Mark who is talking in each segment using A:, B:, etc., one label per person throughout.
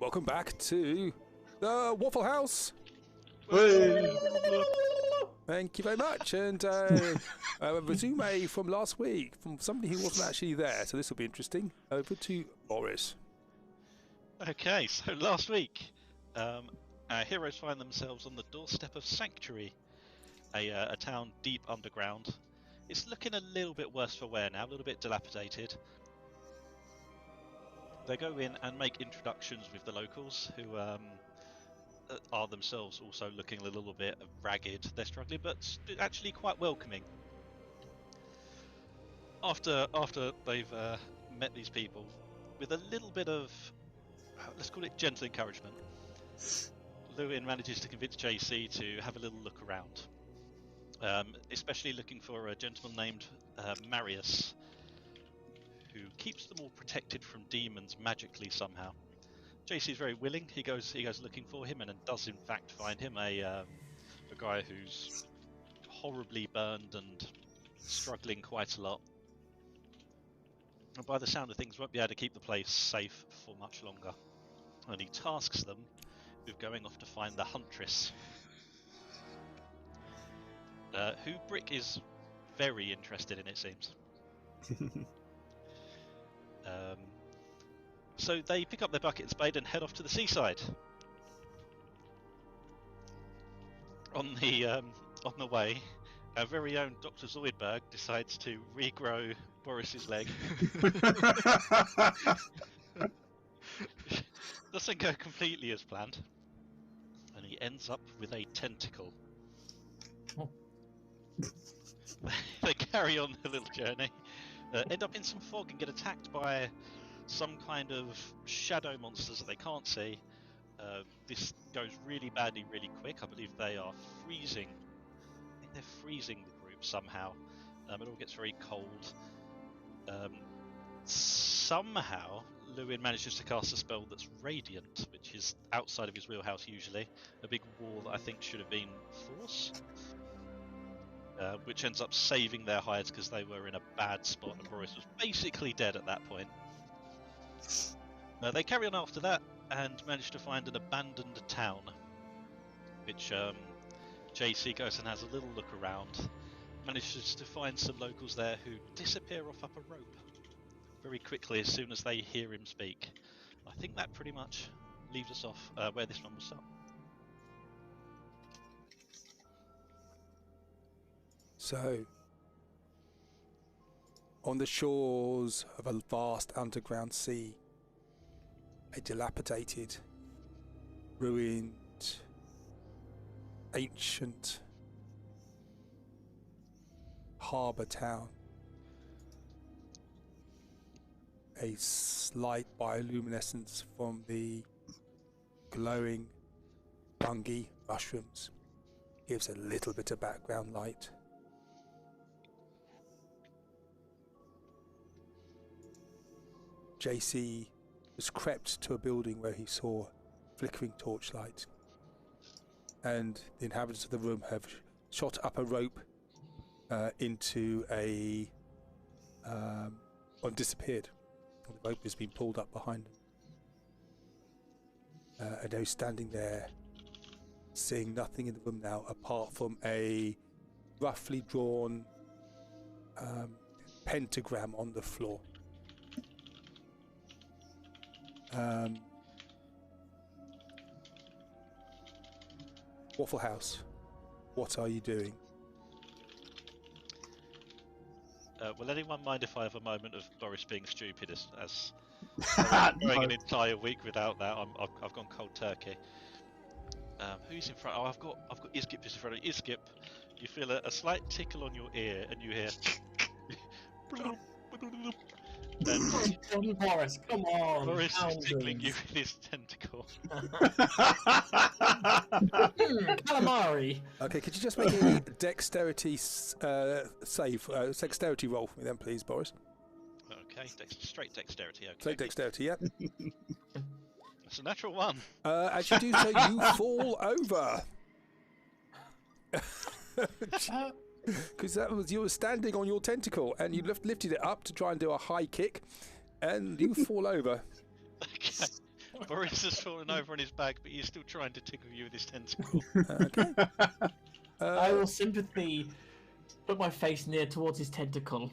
A: Welcome back to the Wafflehouse. Thank you very much. And a resume from last week from somebody who wasn't actually there, so this will be interesting. Over to Boris.
B: Okay, so last week, our heroes find themselves on the doorstep of Sanctuary, a town deep underground. It's looking a little bit worse for wear now, a little bit dilapidated. They go in and make introductions with the locals, who are themselves also looking a little bit ragged. They're struggling, but actually quite welcoming. After they've met these people, with a little bit of, let's call it gentle encouragement, Lewin manages to convince JC to have a little look around, especially looking for a gentleman named Marius, who keeps them all protected from demons magically somehow. JC is very willing. He goes looking for him, and does in fact find him, a guy who's horribly burned and struggling quite a lot. And by the sound of things, won't be able to keep the place safe for much longer. And he tasks them with going off to find the Huntress, who Brick is very interested in, it seems. So they pick up their bucket and spade and head off to the seaside. On the way, our very own Dr. Zoidberg decides to regrow Boris's leg. Doesn't go completely as planned, and he ends up with a tentacle.
C: Oh.
B: They carry on the little journey, end up in some fog and get attacked by some kind of shadow monsters that they can't see. This goes really badly really quick. I believe they are freezing. I think they're freezing the group somehow. It all gets very cold. Somehow Lewin manages to cast a spell that's radiant, which is outside of his wheelhouse usually. A big wall that I think should have been force. Which ends up saving their hides because they were in a bad spot and Boris was basically dead at that point. They carry on after that and manage to find an abandoned town, which JC goes and has a little look around, manages to find some locals there who disappear off up a rope very quickly as soon as they hear him speak. I think that pretty much leaves us off where this one will start.
A: So, on the shores of a vast underground sea, a dilapidated, ruined, ancient harbour town, a slight bioluminescence from the glowing fungi mushrooms gives a little bit of background light. JC was crept to a building where he saw flickering torchlight, and the inhabitants of the room have shot up a rope into a disappeared. The rope has been pulled up behind them, and they're standing there, seeing nothing in the room now apart from a roughly drawn pentagram on the floor. Wafflehouse, what are you doing?
B: Will anyone mind if I have a moment of Boris being stupid as going an entire week without that? I've gone cold turkey. Who's in front? Oh, I've got Iskip just in front of me. Iskip, you feel a slight tickle on your ear, and you hear.
C: And Boris, come on!
B: Boris is tickling you with his tentacle.
C: Calamari!
A: Okay, could you just make a dexterity dexterity roll for me then, please, Boris?
B: Okay, straight dexterity, okay.
A: Straight dexterity, yeah.
B: It's a natural one.
A: As you do so, you fall over. Because that was, you were standing on your tentacle and you lifted it up to try and do a high kick, and you fall over.
B: Okay. Boris has fallen over on his back, but he's still trying to tickle you with his tentacle.
A: Okay.
C: I will sympathy put my face near towards his tentacle.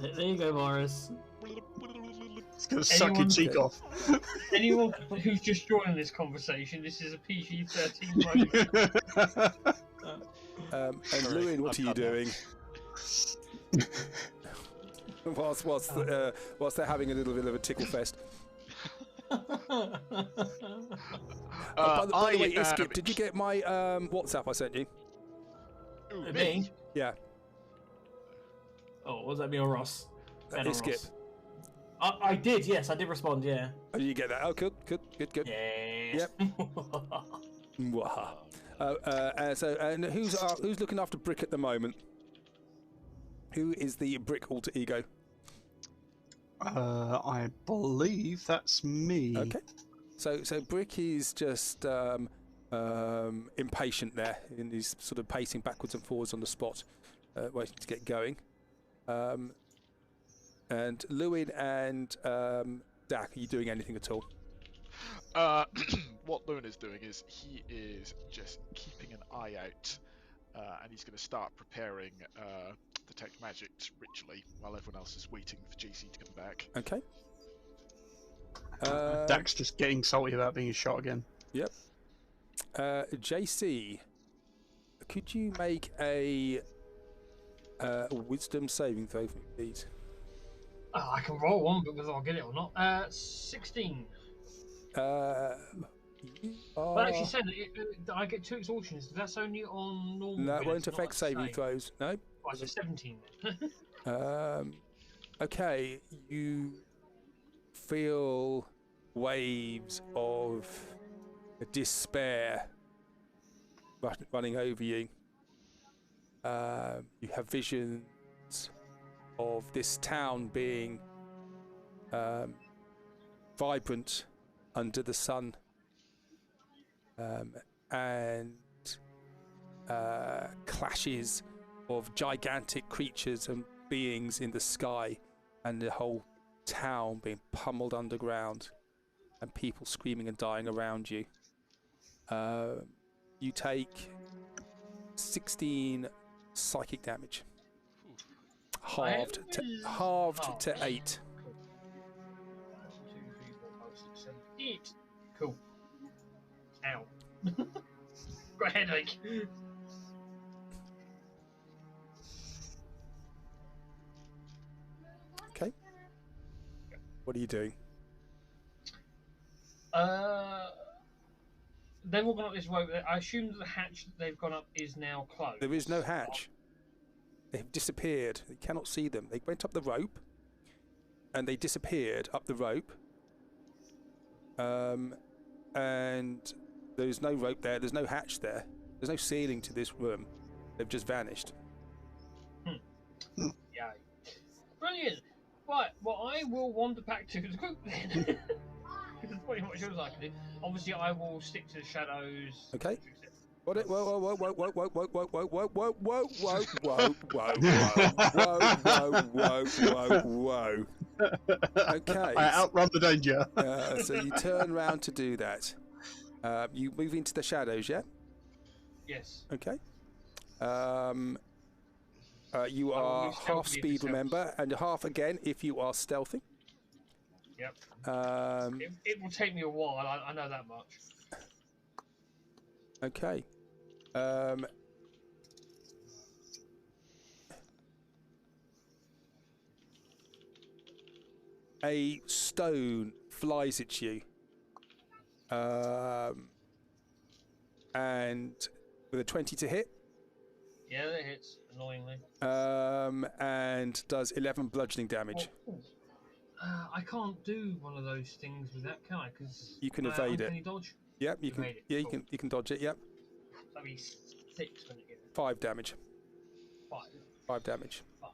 C: There you go, Morris.
D: It's gonna suck your cheek off.
E: Anyone who's just joining this conversation, this is a PG-13 moment.
A: And
B: Sorry,
A: Lewin, what
B: I've
A: are you
B: done that.
A: doing? whilst they're having a little bit of a tickle fest. By the way, Skip, did you get my WhatsApp I sent you?
B: Ooh,
C: Me?
A: Yeah,
C: Oh, was that me or Ross? Ben or
A: it's Skip.
C: Ross? I did, yes, I did respond, yeah.
A: Oh, did you get that? Oh, good.
C: Yes.
A: Mwah. And who's looking after Brick at the moment? Who is the Brick alter ego?
D: I believe that's me.
A: Okay. So Brick is just impatient there, and he's sort of pacing backwards and forwards on the spot, waiting to get going. And Lewin and Dak, are you doing anything at all?
F: What Lewin is doing is he is just keeping an eye out, and he's going to start preparing detect magic ritually while everyone else is waiting for JC to come back.
A: Okay.
D: Dak's just getting salty about being shot again.
A: Yep. JC, could you make a wisdom saving throw for me, please?
E: I can roll one, but whether I'll get it or not. 16.
A: You
E: Well,
A: are...
E: actually said I get 2 exhaustions. That's only on normal.
A: No, it won't
E: minutes, not
A: affect saving
E: save.
A: throws. No.
E: Right, so 17 then.
A: Okay, you feel waves of despair running over you. You have visions of this town being vibrant under the sun, and clashes of gigantic creatures and beings in the sky, and the whole town being pummeled underground, and people screaming and dying around you. You take 16 psychic damage, halved to 8.
E: 1, 2, 3, 4, 5, 6, 7, 8. Cool. Ow. Got a headache.
A: Okay. What are you doing?
E: They've all gone up this rope. I assume that the hatch that they've gone up is now closed.
A: There is no hatch. They have disappeared. You cannot see them. They went up the rope, and they disappeared up the rope. And there's no rope there. There's no hatch there. There's no ceiling to this room. They've just vanished.
E: Yeah. Brilliant. Right. Well, I will wander back to the group then. Because it's pretty much all I can do. Obviously, I will stick to the shadows.
A: Okay. What? Whoa! Okay.
D: I outrun the danger.
A: So you turn round to do that. You move into the shadows, yeah?
E: Yes.
A: Okay. You are
E: move
A: half
E: stealthily
A: speed,
E: if it's
A: remember, and half again if you are stealthy.
E: Yep.
A: Um,
E: It will take me a while. I know that much.
A: okay. A stone flies at you. And with a 20 to hit.
E: Yeah, that hits, annoyingly.
A: And does 11 bludgeoning damage.
E: I can't do one of those things with that, can I? Because
A: You can evade it.
E: Can you dodge?
A: Yep, you can.
E: Evade it,
A: Yeah,
E: cool.
A: you can dodge it. Yep,
E: That'd be 6 when it gets
A: 5 damage.
E: 5.
A: 5 damage.
E: 5.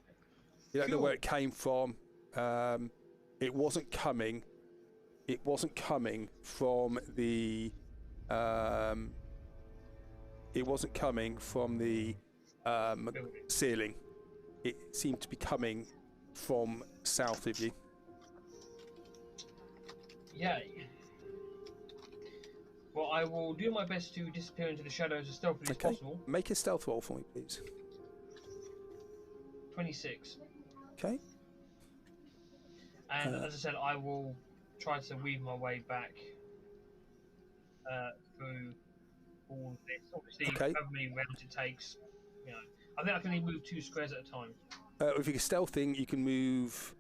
A: You don't know
E: Cool.
A: where it came from. It wasn't coming. It wasn't coming from the. It wasn't coming from the
E: Building.
A: ceiling. It seemed to be coming from south of you.
E: Yay. Well, I will do my best to disappear into the shadows as stealthily as possible.
A: Make a stealth roll for me, please.
E: 26.
A: Okay.
E: And as I said, I will try to weave my way back through all of this. Obviously, however many rounds it takes, you know, I think I can only move 2 squares at a time.
A: If you're stealthing, you can move.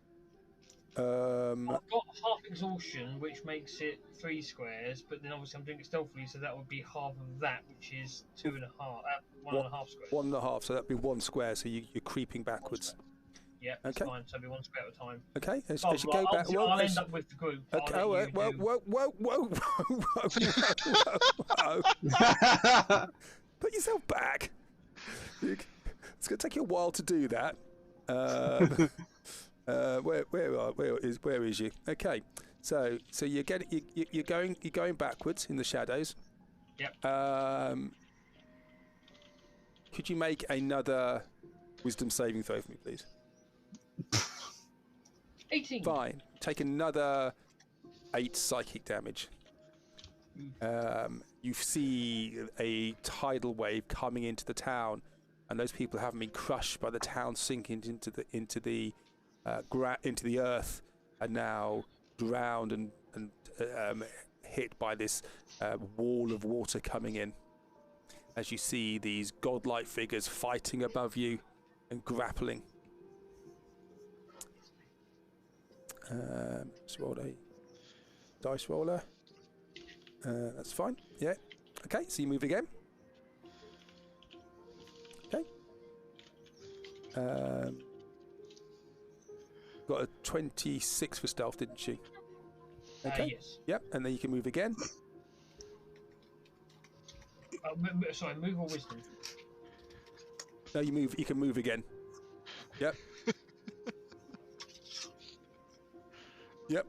E: I've got half exhaustion, which makes it 3 squares, but then obviously I'm doing it stealthily, so that would be half of that, which is 1.5 squares.
A: 1.5, so that'd be 1 square. So you're creeping backwards.
E: Yeah, that's fine. So it'll be 1 square at a time.
A: Okay, as you go back,
E: I'll end up with the group.
A: Okay, whoa. Put yourself back. It's going to take you a while to do that. Where is you? Okay, so you're going backwards in the shadows.
E: Yep.
A: Could you make another wisdom saving throw for me, please?
E: 18.
A: Fine. Take another 8 psychic damage. You see a tidal wave coming into the town, and those people haven't been crushed by the town sinking into the earth, are now drowned and hit by this wall of water coming in. As you see these godlike figures fighting above you and grappling. Just roll a dice roller. That's fine. Yeah. Okay, so you move again. Okay. Got a 26 for stealth, didn't you? Okay.
E: Yes.
A: Yep, and then you can move again.
E: Sorry, move or wisdom?
A: No, you move. You can move again. Yep. Yep.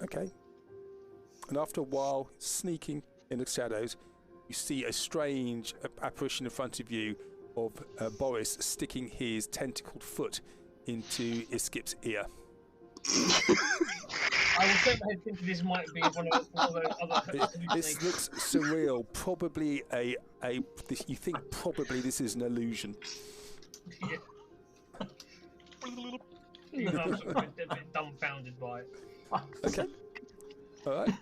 A: Okay. And after a while, sneaking in the shadows, you see a strange apparition in front of you of Boris sticking his tentacled foot into Iskip's ear.
E: I will shake my head thinking this might be one of those other...
A: This looks surreal. Probably you think probably this is an illusion.
E: Yeah. Even though I'm sort of a bit dumbfounded by it.
A: Okay. All right.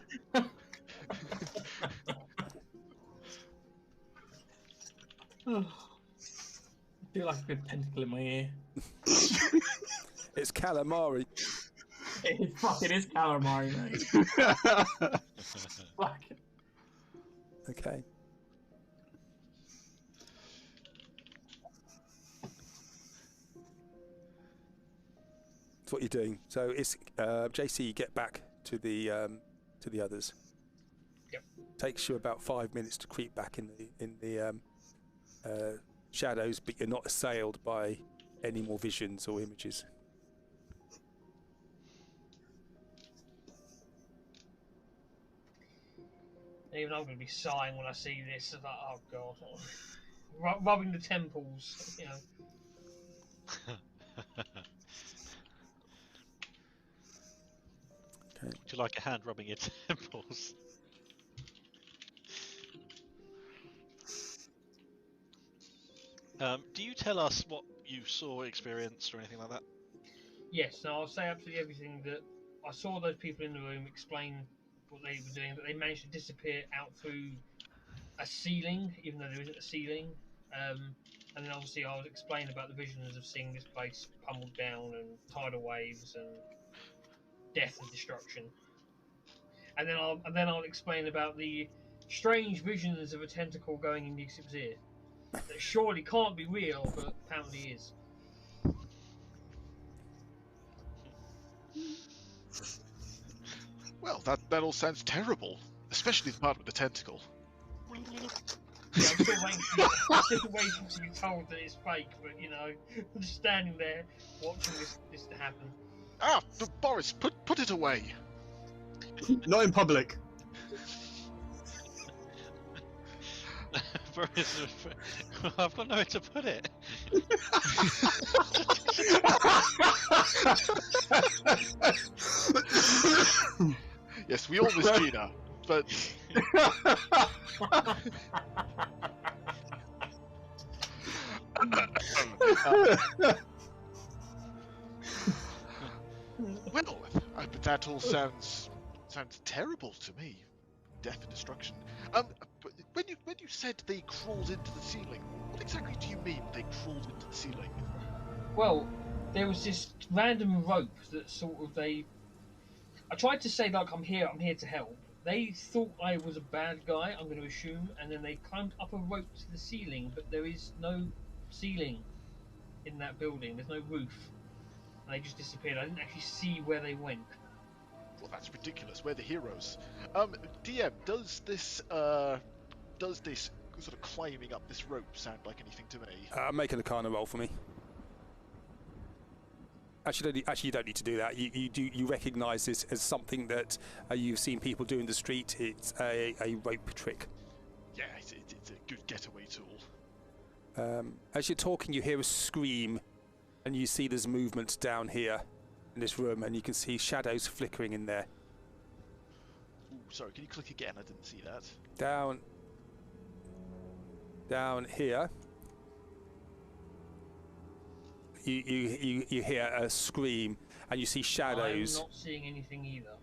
C: I feel like a big tentacle in my ear.
A: It's calamari.
C: It is calamari, mate. Fuck.
A: Okay. That's what you're doing. So it's JC. Get back to the others.
E: Yep.
A: Takes you about 5 minutes to creep back in the shadows, but you're not assailed by any more visions or images.
E: Even I'm going to be sighing when I see this. Like, oh god, rubbing the temples, you know.
A: Okay.
B: Would you like a hand rubbing your temples? Do you tell us what you saw, experienced, or anything like that?
E: Yes, no, I'll say absolutely everything that I saw. Those people in the room explain what they were doing, that they managed to disappear out through a ceiling, even though there isn't a ceiling. And then obviously I was explaining about the visions of seeing this place pummeled down and tidal waves and death and destruction. And then I'll explain about the strange visions of a tentacle going in Yusuf's ear. That surely can't be real, but apparently is.
F: Well, that all sounds terrible, especially the part with the tentacle.
E: Yeah, I'm still waiting to be told that it's fake, but you know, I'm just standing there watching this to happen.
F: Ah, Boris, put it away.
D: Not in public.
B: Boris, I've got nowhere to put it.
F: Yes, we all miss Gina, but Well, but that all sounds terrible to me. Death and destruction. But when you said they crawled into the ceiling, what exactly do you mean they crawled into the ceiling?
E: Well, there was this random rope that I tried to say like I'm here to help. They thought I was a bad guy, I'm going to assume, and then they climbed up a rope to the ceiling, but there is no ceiling in that building. There's no roof. And they just disappeared. I didn't actually see where they went.
F: Well, that's ridiculous. We're the heroes. DM, does this sort of climbing up this rope sound like anything to me?
A: Make an Arcana roll for me. Actually, you don't need to do that. You recognise this as something that you've seen people do in the street. It's a rope trick.
F: Yeah, it's a good getaway tool.
A: As you're talking, you hear a scream, and you see there's movement down here in this room, and you can see shadows flickering in there.
F: Ooh, sorry, can you click again? I didn't see that.
A: Down here. You hear a scream, and you see shadows.
E: I'm not seeing anything either.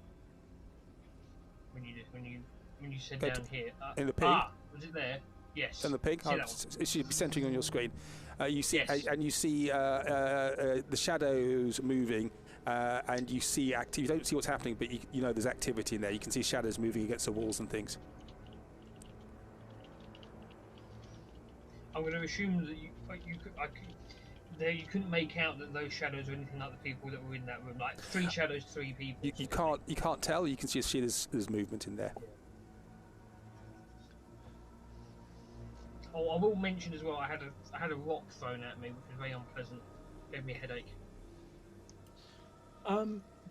E: When you said down here.
A: In the pig.
E: Was it there? Yes.
A: In the pig. It should be centering on your screen. You see,
E: yes.
A: and you see the shadows moving, and you see activity. You don't see what's happening, but you know there's activity in there. You can see shadows moving against the walls and things.
E: I'm going to assume that you couldn't make out that those shadows are anything like the people that were in that room. Like 3 shadows, 3 people.
A: You can't tell. You can see there's movement in there.
E: Oh, I will mention as well. I had a rock thrown at me, which was very unpleasant. Gave me a headache.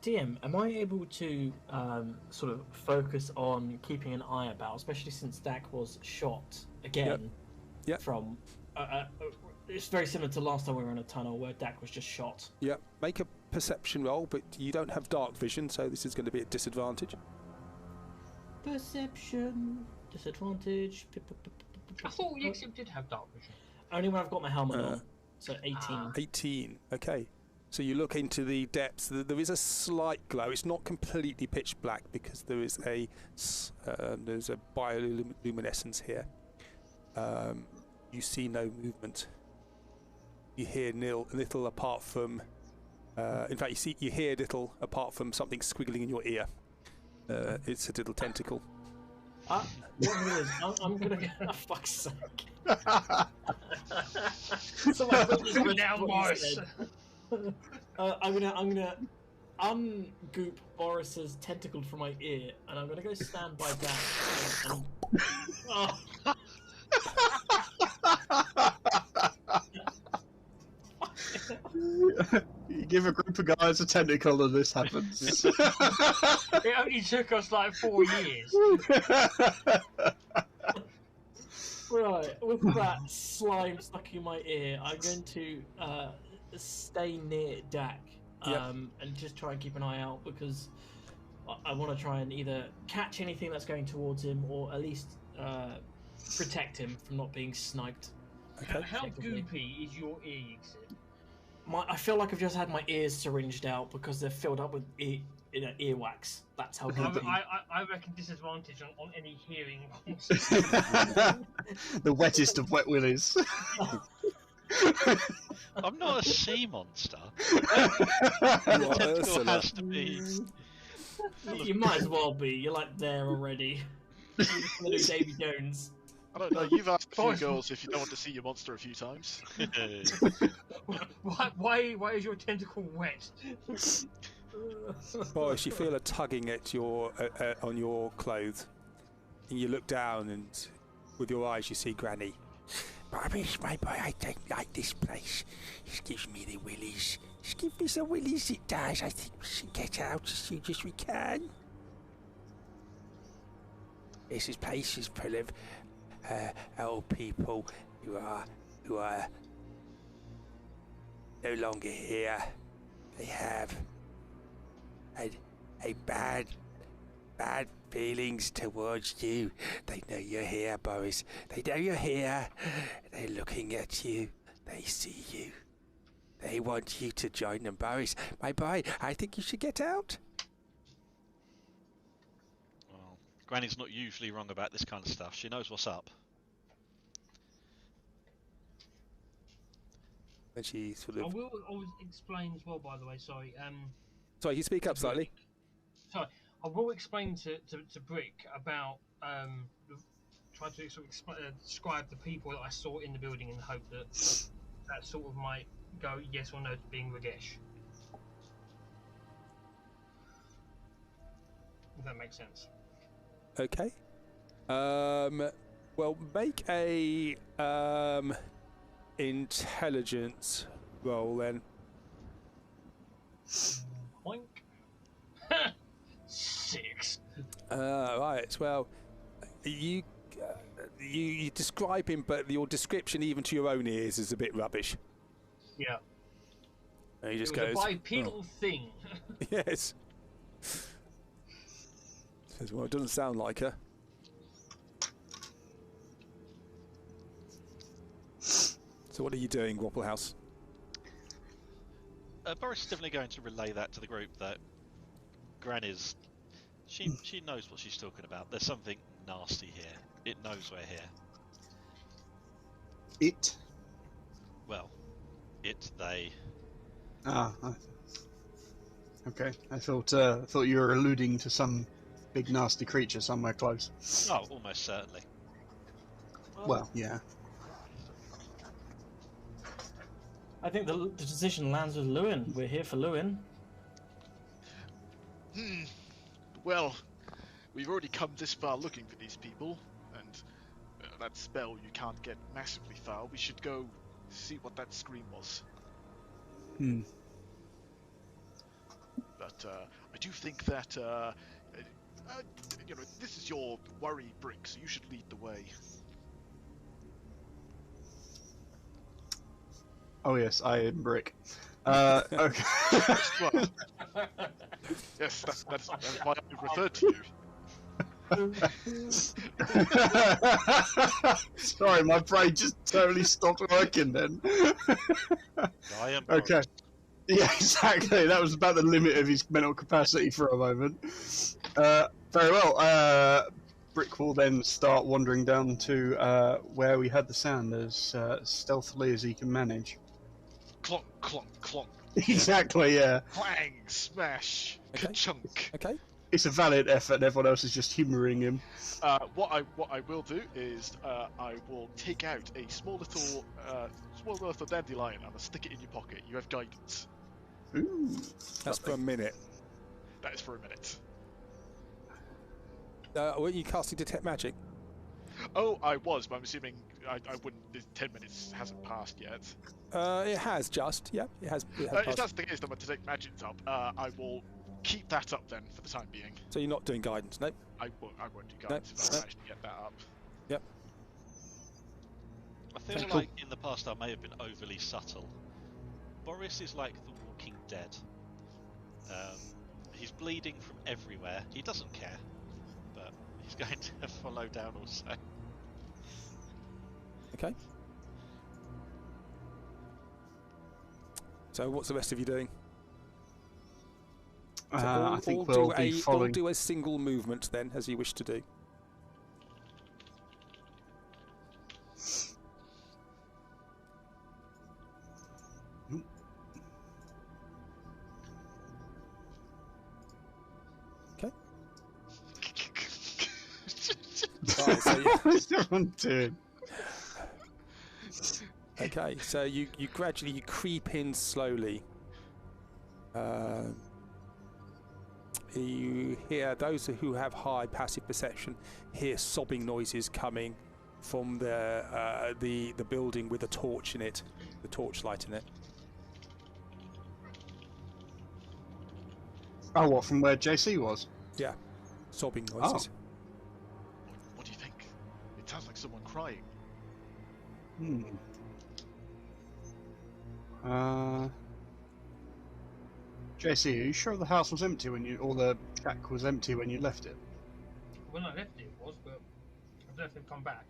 C: DM, am I able to sort of focus on keeping an eye about, especially since Dak was shot again?
A: Yep.
C: From it's very similar to last time we were in a tunnel where Dak was just shot.
A: Yeah. Make a perception roll, but you don't have dark vision, so this is going to be a disadvantage.
C: Perception disadvantage.
E: I thought the Exip did have dark vision.
C: Only when I've got my helmet on. So 18.
A: 18. Okay. So you look into the depths. There is a slight glow. It's not completely pitch black because there is there's a bioluminescence here. You see no movement. You hear little apart from. In fact, you hear little apart from something squiggling in your ear. It's a little tentacle.
C: What it is, I'm gonna get. Oh, fuck's sake! So my
E: down, Boris.
C: I'm gonna ungoop Boris's tentacle from my ear, and I'm gonna go stand by that.
D: You give a group of guys a tentacle and this happens.
E: It only took us like 4 years.
C: Right, with that slime stuck in my ear, I'm going to stay near Dak and just try and keep an eye out because I want to try and either catch anything that's going towards him or at least protect him from not being sniped.
A: Okay.
E: How goopy is your ear, Exit?
C: I feel like I've just had my ears syringed out because they're filled up with earwax. That's how goopy.
E: I reckon disadvantage on any hearing.
D: The wettest of wet willies.
B: I'm not a sea monster. The tentacle has to be.
C: You might as well be. You're like there already. You're just gonna do Davy Jones.
F: I don't know, you've asked a few girls if you don't want to see your monster a few times.
E: Why is your tentacle wet?
A: Boris, you feel a tugging at your on your clothes, and you look down, and with your eyes you see Granny. Boris, my boy, I don't like this place. It gives me the willies. It gives me the willies, it does. I think we should get out as soon as we can. This place is full of old people who are no longer here. They have a bad feelings towards you. They know you're here, Boris. They know you're here. They're looking at you. They see you. They want you to join them, Boris. My boy, I think you should get out.
B: Well, Granny's not usually wrong about this kind of stuff. She knows what's up.
A: And she sort
E: I
A: of...
E: will always explain as well, by the way, sorry.
A: Sorry, you speak up slightly.
E: Sorry, I will explain to Brick about try to sort of describe the people that I saw in the building in the hope that that sort of might go yes or no to being Ragesh. If that makes sense.
A: Okay. Well, make a intelligence roll then.
E: Boink. 6.
A: Right. Well, you describe him, but your description, even to your own ears, is a bit rubbish.
E: Yeah.
A: And he just
E: It was
A: goes,
E: a bipedal thing.
A: Yes. Says, well, it doesn't sound like her. So what are you doing, Wafflehouse?
B: Boris is definitely going to relay that to the group that Gran is... She knows what she's talking about. There's something nasty here. It knows we're here.
D: It?
B: Well, they...
D: Okay. I thought you were alluding to some big nasty creature somewhere close.
B: Oh, almost certainly.
D: Well, yeah.
C: I think the decision lands with Lewin. We're here for Lewin.
F: Well, we've already come this far looking for these people, and that spell you can't get massively far. We should go see what that scream was. But I do think that this is your worry, Brick, so you should lead the way.
D: Oh yes, I am Brick. Okay.
F: Well, yes, that's why I referred to you.
D: Sorry, my brain just totally stopped working then.
B: I am
D: Okay.
B: Boris.
D: Yeah, exactly. That was about the limit of his mental capacity for a moment. Very well. Brick will then start wandering down to where we had the sound as stealthily as he can manage.
F: Clonk, clonk, clonk.
D: Exactly, yeah.
F: Clang, smash,
A: Okay.
F: ka-chunk.
A: Okay.
D: It's a valid effort, and everyone else is just humouring him.
F: What I will do is I will take out a small little dandelion and I'll stick it in your pocket. You have guidance.
D: Ooh.
A: That's for a minute.
F: That is for a minute.
A: Weren't you casting Detect Magic?
F: Oh, I was, but I'm assuming I wouldn't. 10 minutes hasn't passed yet.
A: It has just. Yep, it has.
F: If that's the case, then when Detect Magic's up, I will keep that up then for the time being.
A: So you're not doing guidance, no?
F: I won't do guidance if I actually get that up.
A: Yep.
B: I feel
A: Okay,
B: like in the past I may have been overly subtle. Boris is like the Walking Dead. He's bleeding from everywhere. He doesn't care, but he's going to follow down also.
A: Okay. So what's the rest of you doing? So
D: I think we'll be
A: all
D: following.
A: do a single movement then, as you wish to do. Okay. Right, so you,
D: What's everyone doing?
A: okay, so you gradually creep in slowly. You hear those who have high passive perception hear sobbing noises coming from the building with a torch in it, the torchlight in it.
D: Oh, what, from where JC was?
A: Yeah, sobbing noises.
F: What do you think? It sounds like someone crying.
D: JC, are you sure the house was empty or the shack was empty when you left it?
E: when I left it was, but I don't know if they've come back.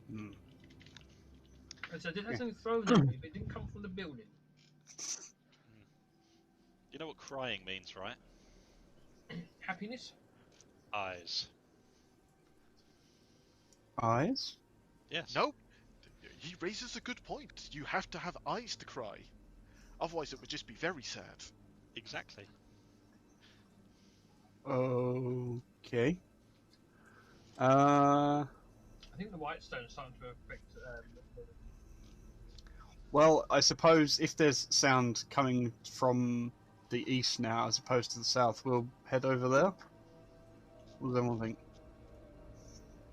D: Hmm.
E: And so did have something thrown at me, but it didn't come from the building.
B: You know what crying means, right?
E: Happiness?
B: Eyes.
D: Eyes?
B: Yes.
F: No, he raises a good point. You have to have eyes to cry. Otherwise, it would just be very sad.
B: Exactly.
D: Okay.
E: I think the white stone's starting to affect the
D: Well, I suppose if there's sound coming from the east now as opposed to the south, we'll head over there. What does everyone think?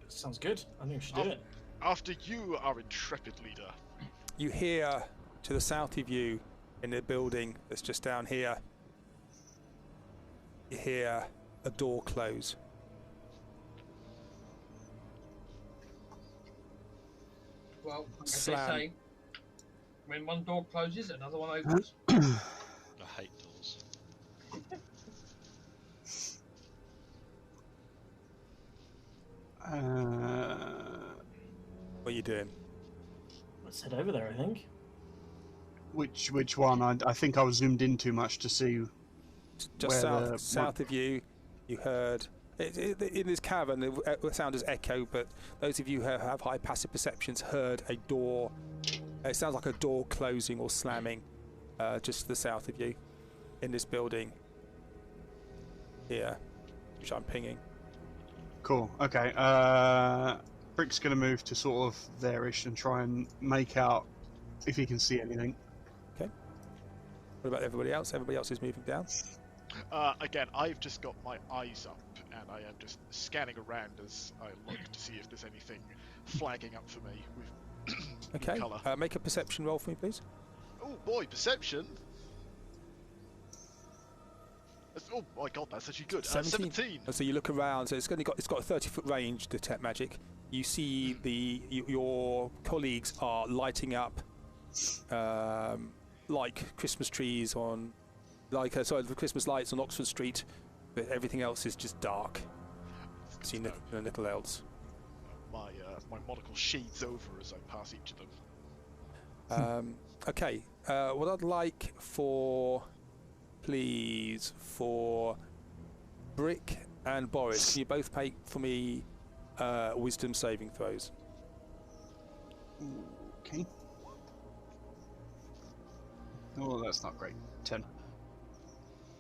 C: Sounds good. I think we should do it.
F: After you, our intrepid leader.
A: You hear to the south of you, in the building that's just down here, you hear a door close.
E: Well, as
A: Slam.
E: they say, when one door closes, another one opens.
B: I hate doors.
A: What are you doing?
C: Let's head over there, I think.
D: Which one? I think I was zoomed in too much to see.
A: Just
D: Where
A: south of you, you heard in this cavern. The sound is echo, but those of you who have high passive perceptions heard a door. It sounds like a door closing or slamming, just to the south of you, in this building here, which I'm pinging.
D: Cool. Okay. Brick's gonna move to sort of there-ish and try and make out if he can see anything.
A: Okay. What about everybody else? Everybody else is moving down.
F: Again, I've just got my eyes up, and I am just scanning around as I look to see if there's anything flagging up for me with
A: Okay.
F: colour.
A: Make a perception roll for me, please.
F: Oh boy, perception. Oh my god, that's actually good. 17.
A: So you look around. So it's got a 30-foot range. Detect magic. You see your colleagues are lighting up like Christmas trees on, the Christmas lights on Oxford Street, but everything else is just dark. See little else.
F: My monocle sheathes over as I pass each of them.
A: Okay. What I'd like for Brick and Boris, can you both make for me wisdom saving throws?
D: Okay. Oh, that's not great. 10.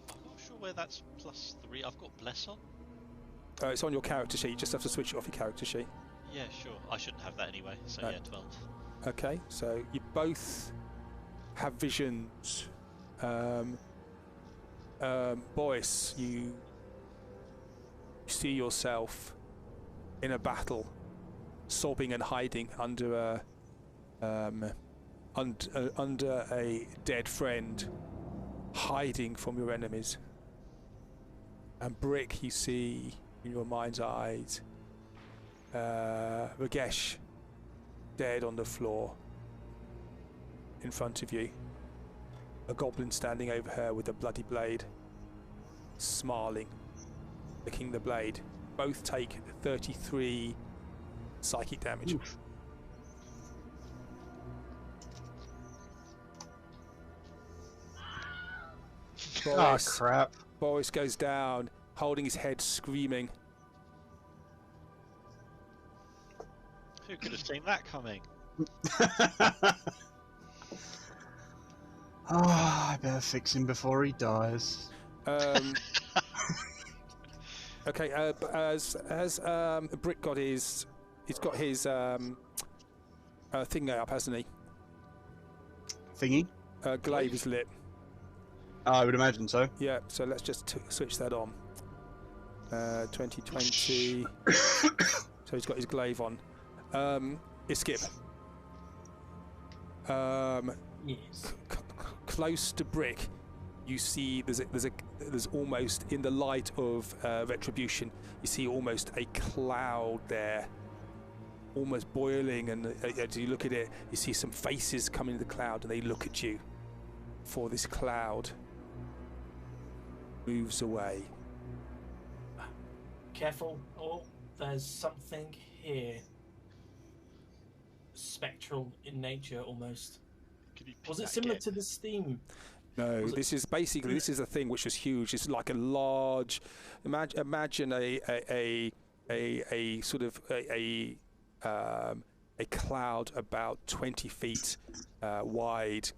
B: I'm not sure where that's +3. I've got bless on.
A: It's on your character sheet. You just have to switch it off your character sheet.
B: Yeah, sure. I shouldn't have that anyway. So
A: No.
B: yeah, 12.
A: Okay, so you both have visions. Boris, you see yourself in a battle, sobbing and hiding under a dead friend, hiding from your enemies. And Brick, you see in your mind's eyes Ragesh dead on the floor in front of you. A goblin standing over her with a bloody blade, smiling, licking the blade. Both take 33 psychic damage.
D: Oof.
A: Boris,
D: crap.
A: Boris goes down, holding his head, screaming.
B: Who could have seen that coming?
D: I better fix him before he dies.
A: Okay, as Brick got he's got his thing up, hasn't he?
D: Thingy?
A: Glaive is lit.
D: I would imagine so.
A: Yeah, so let's just switch that on. 2020. So he's got his glaive on. Skip.
C: Yes.
A: Close to Brick, you see there's almost, in the light of retribution, you see almost a cloud there, almost boiling, and as you look at it, you see some faces come into the cloud, and they look at you. For this cloud moves away.
C: Careful. Oh, there's something here. Spectral in nature, almost.
F: Can you
C: Was
F: pick
C: it
F: that
C: similar
F: again?
C: to the steam?
A: No,
C: Was it-
A: this is basically a thing which was huge. It's like a large. Imagine a sort of a cloud about 20 feet wide,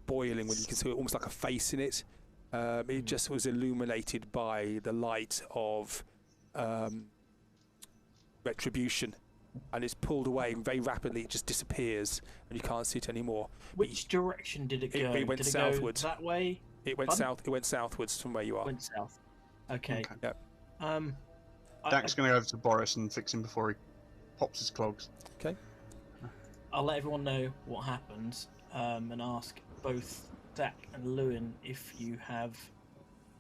A: boiling, when you can see it almost like a face in it. It just was illuminated by the light of retribution, and it's pulled away, and very rapidly it just disappears, and you can't see it anymore.
C: Which direction did it go?
A: It went
C: did it
A: southwards.
C: Go that way?
A: It went
C: Pardon?
A: south. It went southwards from where you are.
C: Went south. Okay.
A: Yep.
D: Dak's going to go over to Boris and fix him before he pops his clogs.
A: Okay.
C: I'll let everyone know what happened, and ask both Dak and Lewin if you have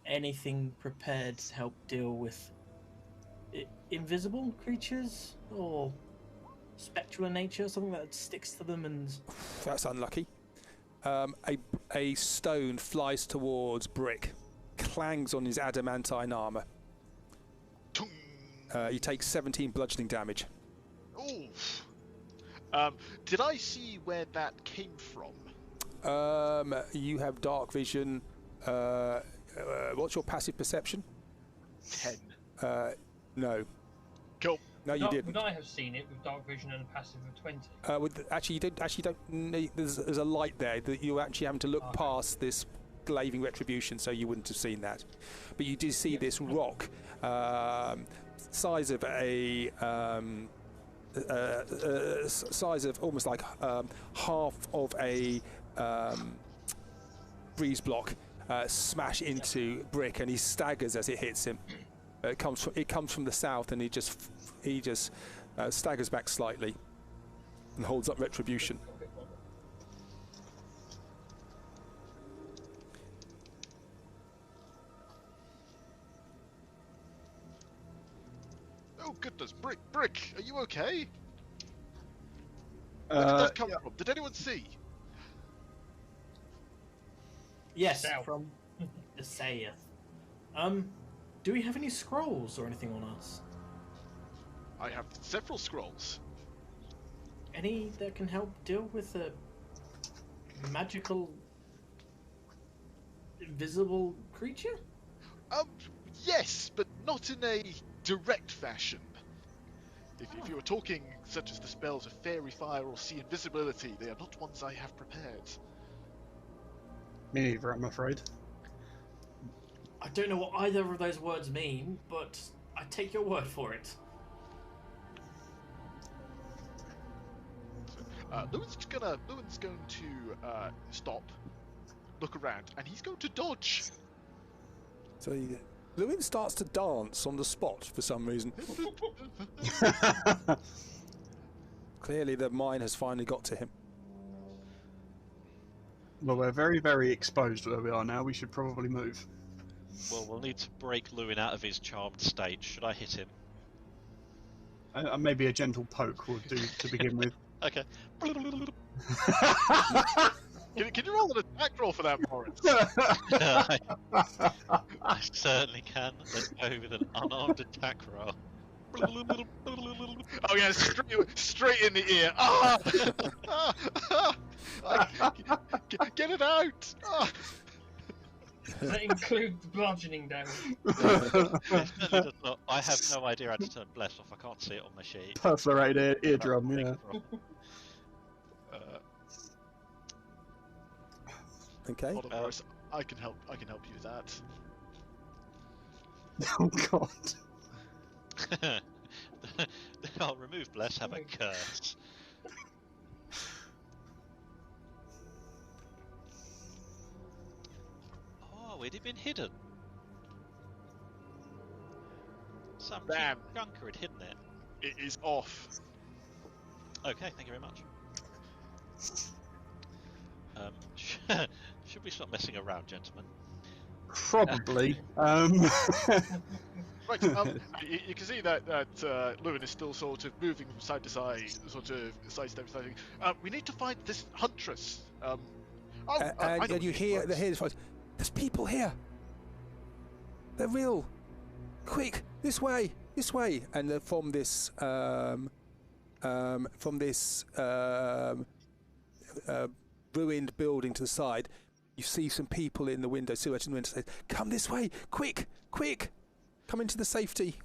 C: anything prepared to help deal with invisible creatures or spectral in nature, something that sticks to them and...
A: That's unlucky. A stone flies towards Brick, clangs on his adamantine armor.
F: Tung.
A: He takes 17 bludgeoning damage.
F: Oof. Did I see where that came from?
A: You have dark vision. What's your passive perception?
F: 10.
A: No.
F: Cool.
A: No, you didn't.
E: Would I have seen it with dark vision and a passive of 20?
A: Actually, you don't need, there's a light there that you're actually having to look past this glaving retribution, so you wouldn't have seen that. But you did see this rock, size of a size of almost like half of a breeze block, smash into Brick, and he staggers as it hits him. It comes from the south, and he just staggers back slightly and holds up retribution.
F: Oh goodness, Brick, are you okay? Where did that come from? Did anyone see?
C: Yes,
E: South.
C: from the Saith. Do we have any scrolls or anything on us?
F: I have several scrolls.
C: Any that can help deal with a magical, invisible creature?
F: Yes, but not in a direct fashion. If you were talking such as the spells of fairy fire or sea invisibility, they are not ones I have prepared.
D: Me neither, I'm afraid.
C: I don't know what either of those words mean, but I take your word for it.
F: Lewin's going to stop, look around, and he's going to dodge.
A: So Lewin starts to dance on the spot for some reason. Clearly, the mine has finally got to him.
D: Well, we're very, very exposed where we are now. We should probably move.
B: Well, we'll need to break Lewin out of his charmed state. Should I hit him?
D: Maybe a gentle poke would do to begin with.
B: Okay.
F: Can you roll an attack roll for that, Boris?
B: I certainly can. Let's go with an unarmed attack roll.
F: Oh yeah, straight in the ear. Ah! Get it out! Ah!
E: Does that include the bludgeoning damage?
B: It certainly does not. I have no idea how to turn bless off. I can't see it on my sheet.
D: Perforated eardrum, yeah.
A: Okay.
F: Hold on, Boris. I can help you with that.
D: Oh god.
B: I'll remove bless, have a curse. Oh, it had been hidden. Some
F: Damn.
B: junker had hidden it.
F: It is off.
B: Okay, thank you very much. Should we stop messing around, gentlemen?
D: Probably.
F: Right, you can see that Lewin is still sort of moving from side to side, sort of sidestep. We need to find this huntress. I know
A: And you hear this voice. There's people here. They're real. Quick, this way. this way, and from this ruined building to the side, you see some people in the window, silhouetted in the window, say, "Come this way, quick, quick, come into the safety."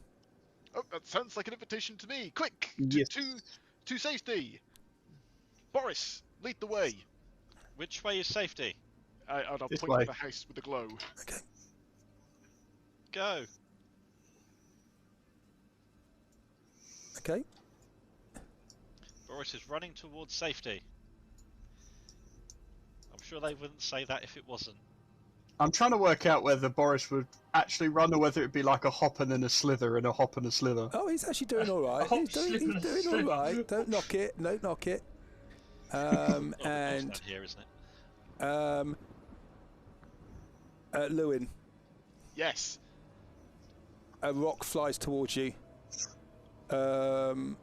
F: Oh, that sounds like an invitation to me. Quick,
D: Yes.
F: to safety. Boris, lead the way.
B: Which way is safety?
F: And I'll
D: This
F: point
D: way.
F: to the house with the glow.
A: Okay.
B: Go.
A: Okay.
B: Boris is running towards safety. I'm sure they wouldn't say that if it wasn't.
D: I'm trying to work out whether Boris would actually run or whether it'd be like a hop and then a slither and a hop and a slither.
A: Oh, he's actually doing all right.
C: hop,
A: He's doing
C: slither,
A: all right. Don't knock it. Don't knock it.
B: Oh,
A: And
B: it's down here, isn't it?
A: Lewin,
F: Yes.
A: a rock flies towards you. 21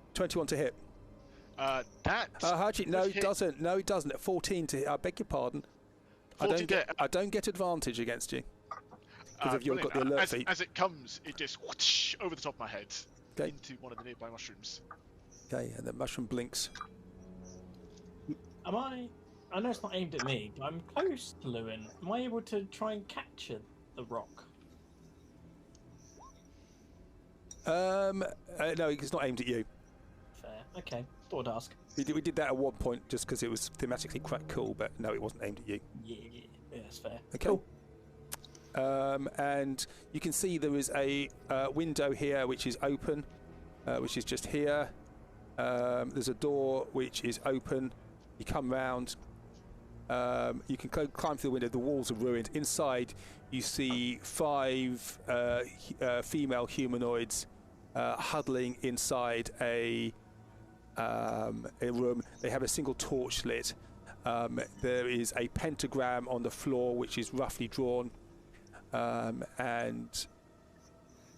A: to hit.
F: That.
A: Actually, no,
F: would
A: it
F: hit-
A: doesn't. No, it doesn't. At 14 to hit. I beg your pardon.
F: 14 to hit.
A: I don't get advantage against you because if you've got the
F: Brilliant.
A: alert feat.
F: As it comes, it just whoosh over the top of my head
A: Okay.
F: into one of the nearby mushrooms.
A: Okay, and the mushroom blinks.
C: Am I know it's not aimed at me, but I'm close to Lewin. Am I able to try and capture the rock?
A: No, it's not aimed at you.
C: Fair. Okay. Thought I'd ask.
A: We did that at one point just because it was thematically quite cool, but no, it wasn't aimed at you.
C: Yeah, that's fair.
A: Okay.
C: Cool.
A: And you can see there is a window here which is open, which is just here. There's a door which is open. You come round. You can climb through the window. The walls are ruined. Inside, you see 5 female humanoids huddling inside a room. They have a single torch lit. There is a pentagram on the floor which is roughly drawn. And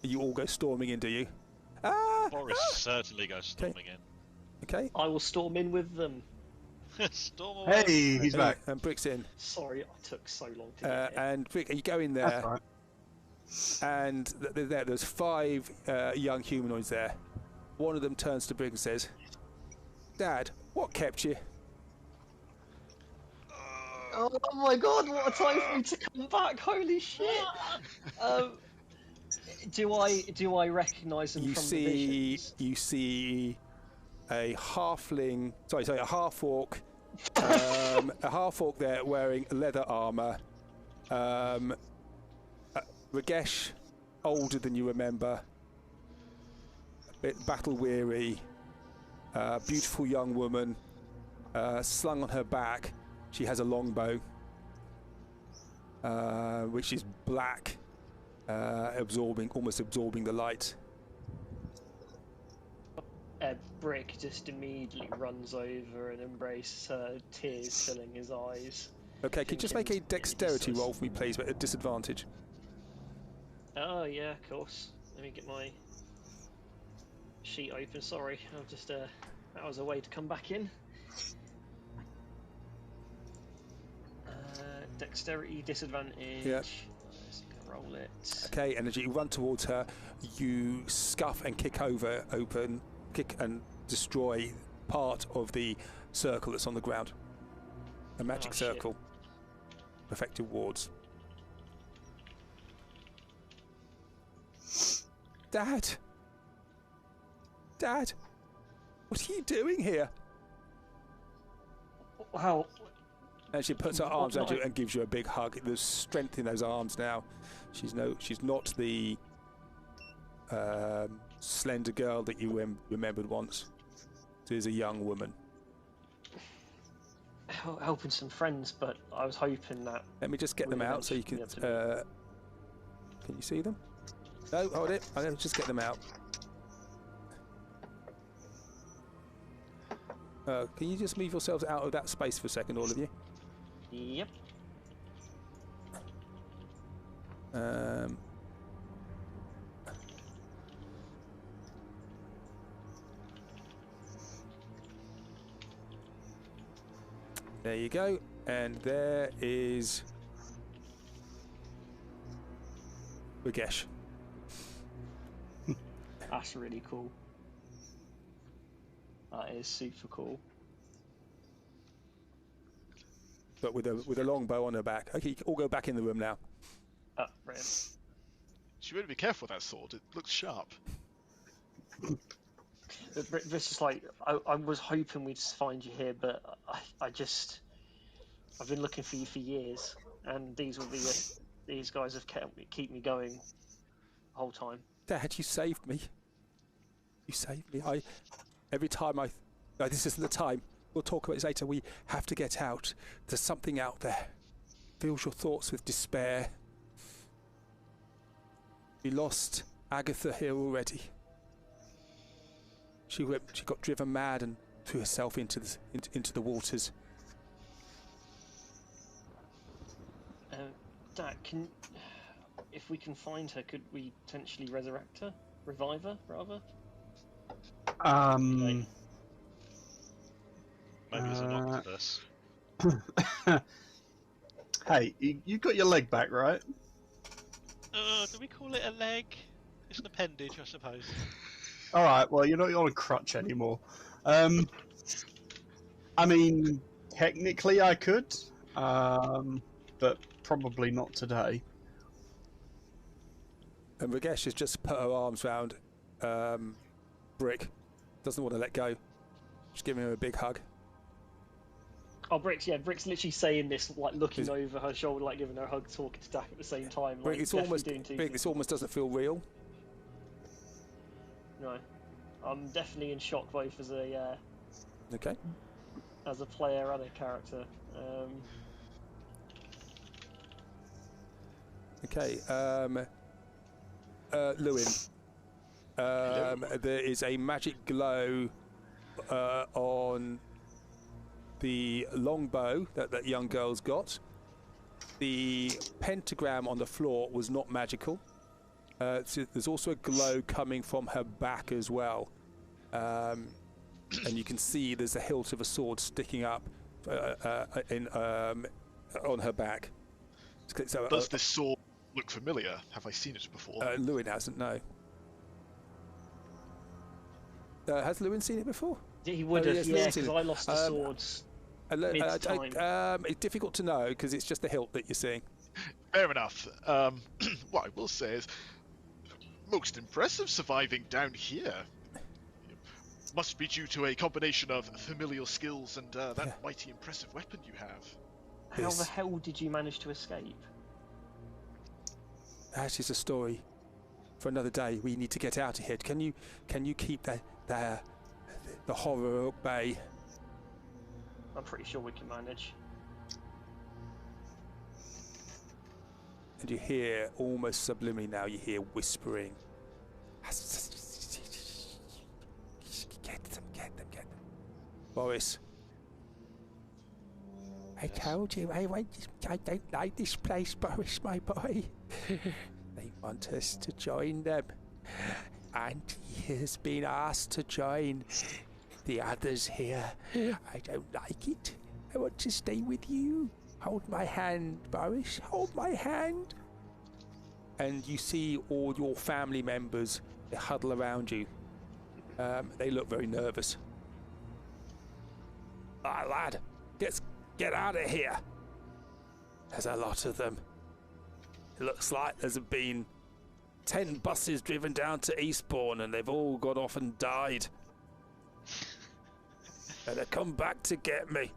A: you all go storming in, do you?
B: Boris certainly goes storming
A: Okay.
G: I will storm in with them.
B: in. Storm away.
D: Hey, he's back.
A: And Brick's in.
G: Sorry, I took so long to get here.
A: And Brick, you go in there.
D: That's right.
A: And there's 5 young humanoids there. One of them turns to Brick and says, "Dad, what kept you?"
G: Oh my god, what a time for me to come back! Holy shit! Do I recognise them from the visions?
A: You see a halfling, a half orc, a half orc there wearing leather armour. Ragesh, older than you remember, a bit battle weary, beautiful young woman, slung on her back. She has a longbow, which is black, almost absorbing the light.
G: Brick just immediately runs over and embraces her, tears filling his eyes.
A: Okay, can you just make a dexterity roll for me, please, but at disadvantage?
G: Oh yeah, of course. Let me get my sheet open. Sorry, I'll just that was a way to come back in. Dexterity disadvantage.
A: Yeah.
G: Let's roll it.
A: Okay, and as you run towards her, you scuff and kick and destroy part of the circle that's on the ground. A magic
G: Oh, shit.
A: circle. Effective wards. Dad! Dad! What are you doing here?
G: Wow.
A: And she puts her arms around you and gives you a big hug. There's strength in those arms now. She's not the slender girl that you remembered once. She's a young woman.
G: Helping some friends, but I was hoping that.
A: Let me just get them out so you can. Can you see them? No, hold it. I'll just get them out. Can you just move yourselves out of that space for a second, all of you?
G: Yep.
A: There you go. And there is Ragesh.
G: That's really cool. That is super cool.
A: But with a long bow on her back. Okay, you can all go back in the room now.
G: Brilliant.
F: You better be careful with that sword. It looks sharp.
G: This is like, I was hoping we'd find you here, but I've been looking for you for years, and these guys have keep me going the whole time.
A: Dad, you saved me. You saved me. Every time no, this isn't the time. We'll talk about this later. We have to get out. There's something out there. Fills your thoughts with despair. We lost Agatha here already. She got driven mad and threw herself into the waters.
G: Dad, if we can find her, could we potentially resurrect her? Revive her, rather?
B: Maybe it's an octopus.
D: Hey, you got your leg back, right?
B: Do we call it a leg? It's an appendage, I suppose.
D: Alright, well, you're not on a crutch anymore. I mean, technically I could, but probably not today.
A: And Ragesh has just put her arms round Brick. Doesn't want to let go. Just giving him a big hug.
G: Oh, Brick's literally saying this, like looking over her shoulder, like giving her a hug, talking to Dak at the same time.
A: Brick,
G: Like,
A: this almost doesn't feel real.
G: No, I'm definitely in shock both as a
A: Okay.
G: as a player and a character.
A: Okay. Lewin. There is a magic glow on the longbow that young girl's got. The pentagram on the floor was not magical. So there's also a glow coming from her back as well. And you can see there's a hilt of a sword sticking up on her back. So,
F: Does this sword look familiar? Have I seen it before?
A: Lewin hasn't, no. Has Lewin seen it before?
G: He would have, yeah, because I lost the swords mid-time.
A: It's difficult to know because it's just the hilt that you're seeing.
F: Fair enough. What I will say is, most impressive surviving down here. Must be due to a combination of familial skills and that mighty impressive weapon you have.
G: How the hell did you manage to escape?
A: That is a story for another day. We need to get out of here. Can you keep the horror at bay?
G: I'm pretty sure we can manage.
A: And you hear, almost subliminally now, you hear whispering. Get them. Boris. I told you, I don't like this place, Boris, my boy. They want us to join them. And he has been asked to join the others here. I don't like it. I want to stay with you. Hold my hand, Boris. Hold my hand. And you see all your family members, they huddle around you. They look very nervous. Ah, lad, get out of here. There's a lot of them. It looks like there's been 10 buses driven down to Eastbourne and they've all got off and died. And they come back to get me.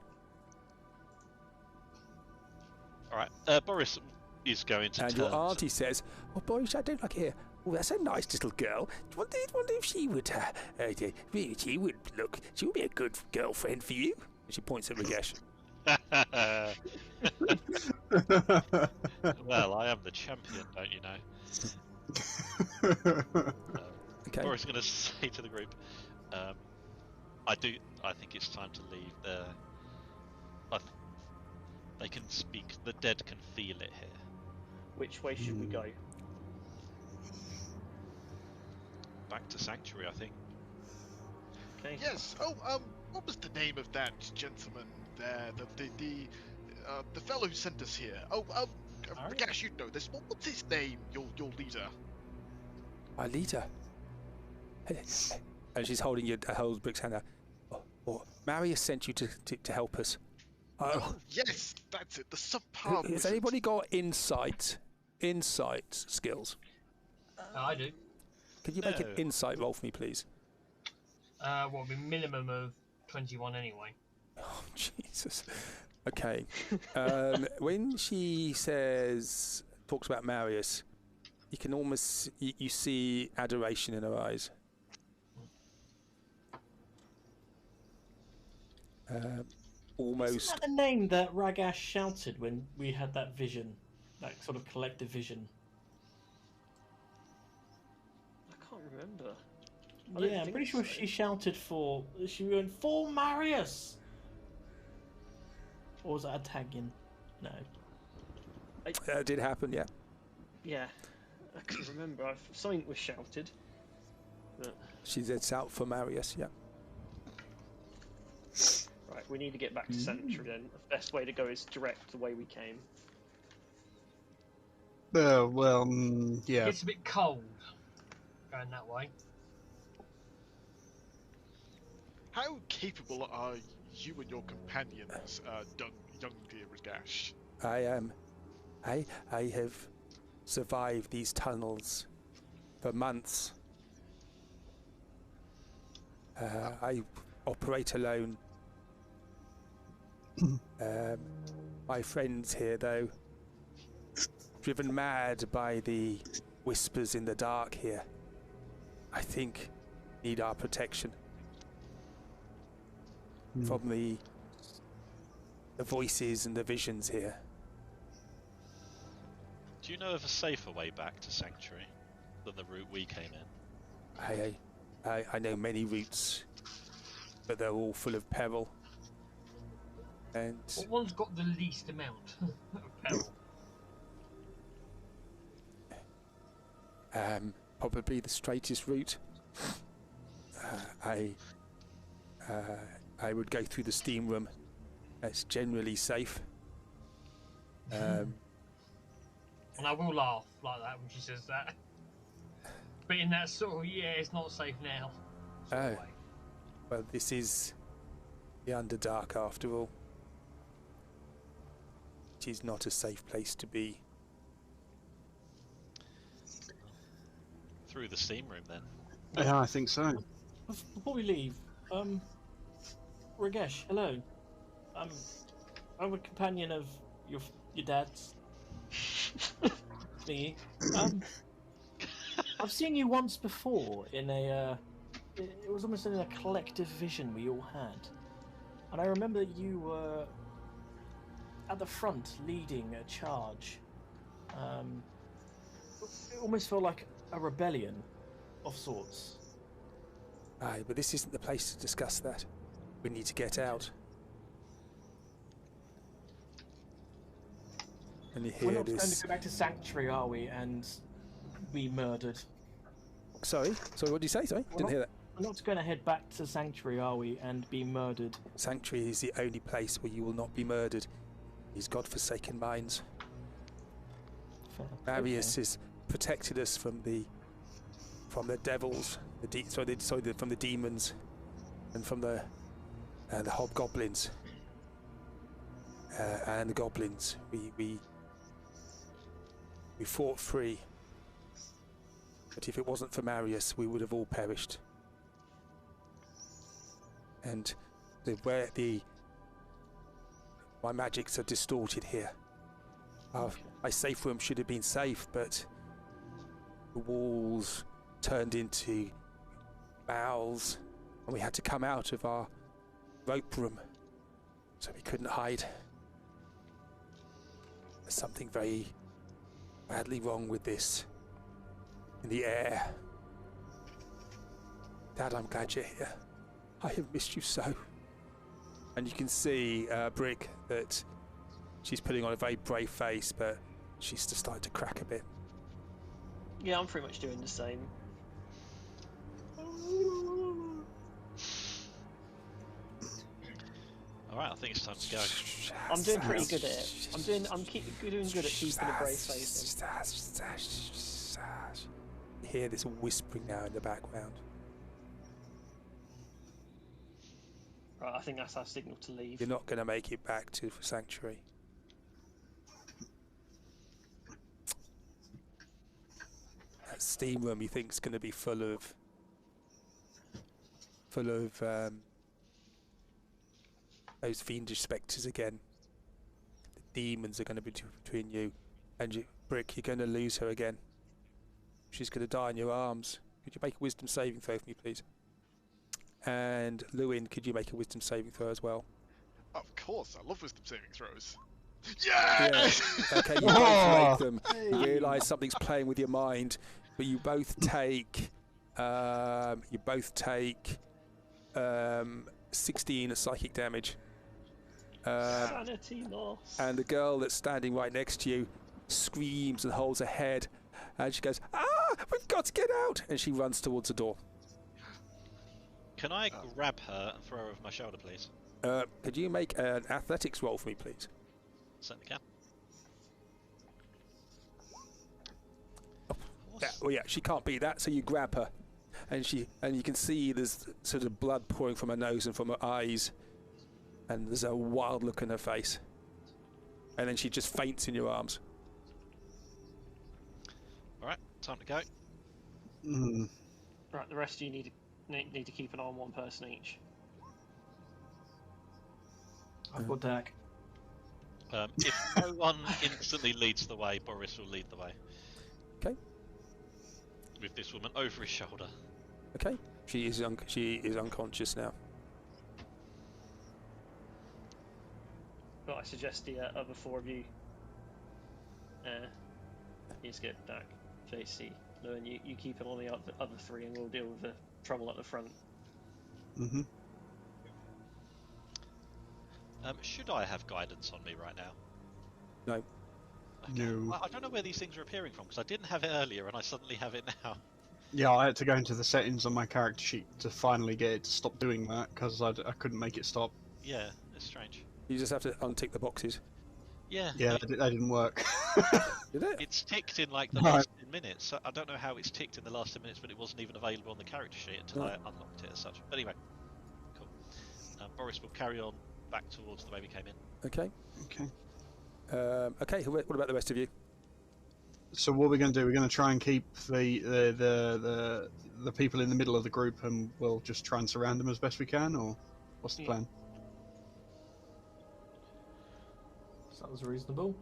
B: Alright, Boris is going to
A: And
B: turn.
A: your auntie says, "Oh, Boris, I don't like it here. Oh, that's a nice little girl. Wonder if she would, she would be a good girlfriend for you." And she points at Ragesh.
B: Well, I am the champion, don't you know?
A: Okay.
B: Boris is going to say to the group, I think it's time to leave. They can speak. The dead can feel it here.
G: Which way should we go?
B: Back to Sanctuary, I think.
G: Okay.
F: Yes. Oh, what was the name of that gentleman there? The fellow who sent us here. Ragesh, you know this. What's his name? Your leader.
A: My leader. And she's holding holds Brick's hand out. Oh, Marius sent you to help us.
F: Oh, yes, that's it. The subpar.
A: Has anybody got insight skills?
E: I do.
A: Could you make an insight roll for me, please?
E: What would be minimum of 21 anyway.
A: Oh, Jesus. Okay. When she talks about Marius, you can almost you see adoration in her eyes. Almost.
C: Isn't that the name that Ragash shouted when we had that vision, that sort of collective vision?
G: I can't remember.
C: Yeah, I'm pretty sure she shouted for. She went for Marius. Or was that a tag-in? No.
A: It did happen, yeah.
G: Yeah, I can't remember. Something was shouted. But...
A: She said out for Marius, yeah.
G: Right, we need to get back to Sanctuary then. The best way to go is direct the way we came.
D: Yeah.
E: It's a bit cold going that way.
F: How capable are you and your companions, young dear Ragash?
A: I have survived these tunnels for months. I operate alone. My friends here, though, driven mad by the whispers in the dark here, I think need our protection from the voices and the visions here.
B: Do you know of a safer way back to Sanctuary than the route we came in?
A: I know many routes, but they're all full of peril. And
E: What one's got the least amount of peril?
A: probably the straightest route. I would go through the steam room. That's generally safe.
E: And I will laugh like that when she says that. But in that sort of, it's not safe now. Sort of way.
A: Well, this is the Underdark after all. It is not a safe place to be.
B: Through the steam room, then.
D: Yeah, I think so.
C: Before we leave, Ragesh, hello. I'm a companion of your dad's. Thingy. I've seen you once before in a. It was almost in a collective vision we all had, and I remember that you were at the front leading a charge. It almost felt like a rebellion of sorts.
A: Aye, but this isn't the place to discuss that. We need to get out. And you hear
C: We're not
A: this.
C: going to go back to Sanctuary, are we? And be murdered.
A: Sorry, what did you say? Sorry, didn't hear that.
C: We're not going to head back to Sanctuary, are we? And be murdered.
A: Sanctuary is the only place where you will not be murdered. These godforsaken mines. Marius has protected us from the devils, from the demons, and from the hobgoblins and the goblins. We fought free, but if it wasn't for Marius, we would have all perished. And my magics are distorted here. My safe room should have been safe, but the walls turned into mouths, and we had to come out of our rope room, so we couldn't hide. There's something very badly wrong with this. In the air. Dad, I'm glad you're here. I have missed you so. And you can see Brick that she's putting on a very brave face, but she's just starting to crack a bit.
G: Yeah, I'm pretty much doing the same.
B: Alright, I think it's time to go.
G: I'm doing pretty good at it. I'm doing good at keeping a brave face on.
A: You hear this whispering now in the background.
G: Right, I think that's our signal to leave.
A: You're not going to make it back to Sanctuary. That steam room you think is going to be full of those fiendish spectres again. The demons are going to be between you and you, Brick. You're going to lose her again. She's going to die in your arms. Could you make a wisdom saving throw for me, please? And Lewin, could you make a wisdom saving throw as well?
F: Of course, I love wisdom saving throws. Yeah!
A: Okay, you both make them. You realise something's playing with your mind, but you both take 16 psychic damage.
G: Sanity loss.
A: And the girl that's standing right next to you screams and holds her head, and she goes, "Ah, we've got to get out!" And she runs towards the door.
B: Can I grab her and throw her over my shoulder, please?
A: Could you make an athletics roll for me, please?
B: Certainly can.
A: Yeah, she can't beat that, so you grab her, and you can see there's sort of blood pouring from her nose and from her eyes, and there's a wild look on her face, and then she just faints in your arms.
B: All right, time to go.
G: Right, the rest of you need to keep an eye on one person each.
C: I've got Dak.
B: If no one instantly leads the way, Boris will lead the way.
A: Okay.
B: With this woman over his shoulder.
A: Okay. She is unconscious now.
G: But I suggest the other four of you. You skip Dak, JC, Lewin. You keep it on the other three, and we'll deal with the trouble at the front.
D: Mm-hmm.
B: Should I have guidance on me right now?
A: No.
B: Okay.
D: No.
B: I don't know where these things are appearing from, because I didn't have it earlier and I suddenly have it now.
D: Yeah, I had to go into the settings on my character sheet to finally get it to stop doing that, because I couldn't make it stop.
B: Yeah, it's strange.
A: You just have to untick the boxes.
B: Yeah.
D: Yeah, that didn't work.
A: Did it?
B: It's ticked in like the last 10 minutes. So I don't know how it's ticked in the last 10 minutes, but it wasn't even available on the character sheet until I unlocked it as such. But anyway, cool. Boris will carry on back towards the way we came in.
A: Okay.
D: Okay.
A: Okay. What about the rest of you?
D: So what we're going to do? We're going to try and keep the people in the middle of the group, and we'll just try and surround them as best we can, or what's the plan?
C: Sounds reasonable.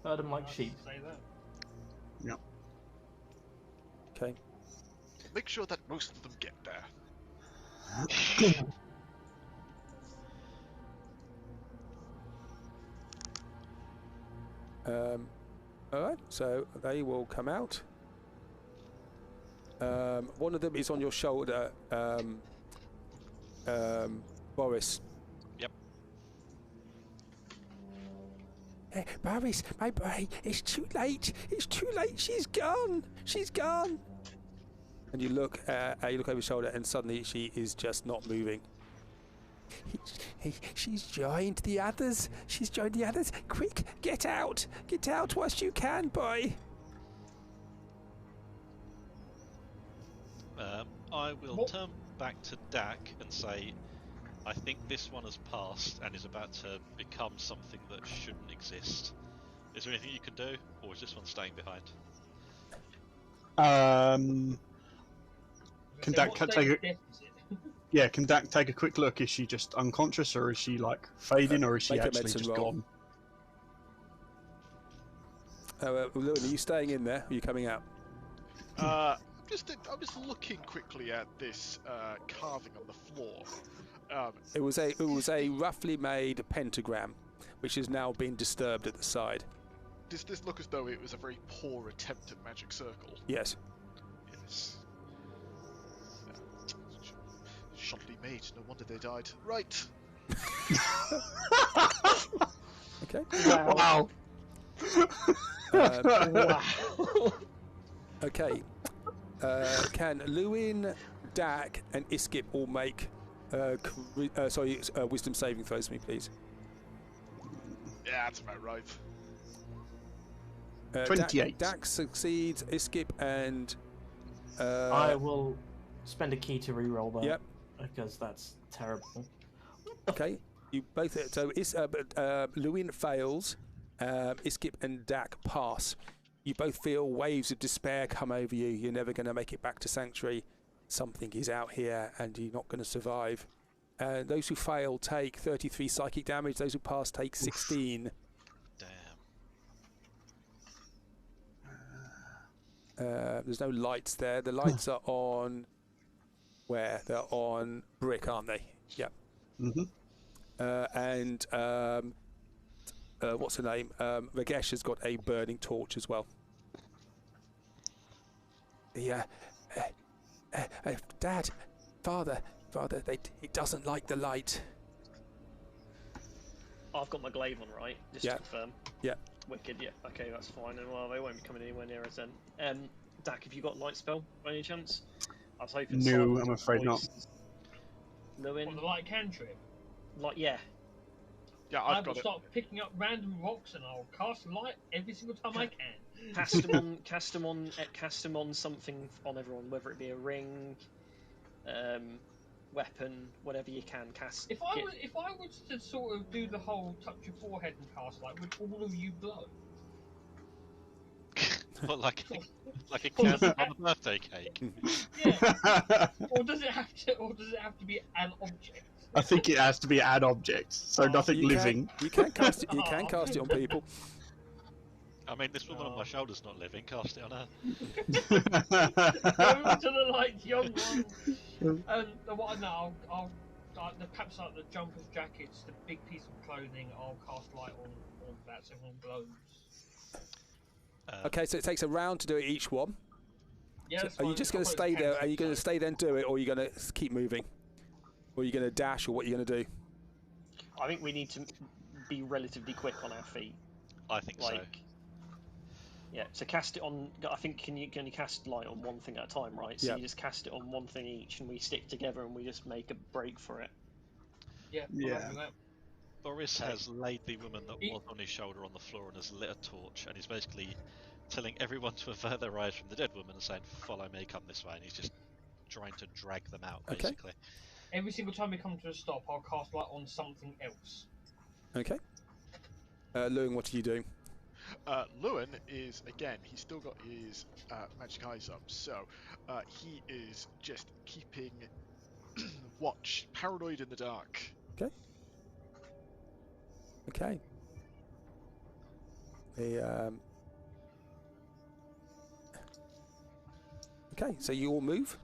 C: Herd them like sheep.
E: Say that.
D: Yep.
A: Okay.
F: Make sure that most of them get there.
A: Alright, so they will come out. One of them is on your shoulder, Boris.
B: Yep.
A: Hey, Boris, my boy, it's too late. It's too late. She's gone. She's gone. And you look over your shoulder, and suddenly she is just not moving. She's joined the others. She's joined the others. Quick, get out. Get out whilst you can, boy.
B: I will turn back to Dak and say, I think this one has passed and is about to become something that shouldn't exist. Is there anything you can do, or is this one staying behind?
D: Can Dak take a... Yeah, can Dak take a quick look? Is she just unconscious, or is she like fading, or is she actually just gone?
A: Lewin, are you staying in there? Or are you coming out?
F: I'm just looking quickly at this carving on the floor.
A: It was a roughly made pentagram, which has now been disturbed at the side.
F: Does this look as though it was a very poor attempt at magic circle?
A: Yes.
F: Yes. Shoddily made. No wonder they died. Right.
A: Okay.
G: Wow. Wow.
A: Okay. Can Lewin, Dak, and Iskip all make wisdom saving throws for me, please?
F: Yeah, that's about right.
D: 28.
A: Dak succeeds. Iskip and
C: I will spend a key to re-roll that.
A: Yep.
C: Because that's terrible.
A: Okay, you both. So Lewin fails. Iskip and Dak pass. You both feel waves of despair come over you. You're never going to make it back to Sanctuary. Something is out here, and you're not going to survive. Those who fail take 33 psychic damage. Those who pass take 16.
B: Damn.
A: There's no lights there. The lights are on. Where? They're on Brick, aren't they? Yep. And what's her name? Ragesh has got a burning torch as well. Yeah. Dad, Father, it doesn't like the light.
G: I've got my glaive on, right? Just to confirm.
A: Yeah.
G: Wicked, yeah. Okay, that's fine. And well, they won't be coming anywhere near us then. Dak, have you got light spell by any chance? I was hoping.
D: No, I'm afraid not.
G: Lewin?
E: On the light cantrip?
G: Yeah.
F: Yeah,
E: I
F: I've
E: will
F: got it.
E: start picking up random rocks and I'll cast light every single time I can.
G: Cast them on something on everyone, whether it be a ring, weapon, whatever you can cast.
E: If I was to sort of do the whole touch your forehead and cast light, would all of you glow?
B: What, like a candle on a birthday cake?
E: Yeah. Or does it have to be an object?
D: I think it has to be an object, so nothing living.
A: You can cast it. You can cast it on people.
B: I mean, this woman on my shoulder's not living. Cast it on her.
E: Go to the light, young one. And what I know, I'll perhaps like the jumpers, jackets, the big piece of clothing. I'll cast light on that so everyone glows.
A: Okay, so it takes a round to do it each one.
E: Yeah.
A: So are you just going to stay there? Are you going to stay there and do it, or are you going to keep moving? Or are you going to dash, or what are you going to do?
G: I think we need to be relatively quick on our feet.
B: I think so.
G: Yeah, so cast it on. I think can you cast light on one thing at a time, right? So you just cast it on one thing each, and we stick together, and we just make a break for it.
E: Yeah.
B: Boris has laid the woman that was on his shoulder on the floor and has lit a torch, and he's basically telling everyone to avert their eyes from the dead woman and saying, "Follow me, come this way," and he's just trying to drag them out, basically.
E: Every single time we come to a stop, I'll cast light on something else.
A: Okay. Lewin, what are you doing?
F: Lewin is, again, he's still got his magic eyes up, so he is just keeping watch, paranoid in the dark.
A: Okay. Okay, so you all move.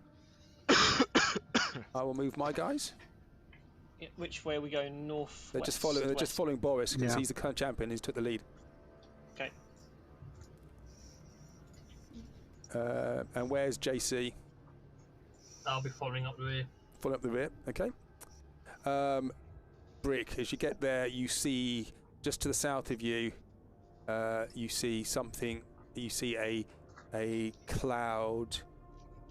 A: I will move my guys.
G: Which way are we going? North.
A: They're just following. They're just following Boris because he's the current champion. He's took the lead.
G: Okay.
A: And where's JC?
E: I'll be following up the rear.
A: Following up the rear. Okay. Brick. As you get there, you see just to the south of you. You see something. You see a cloud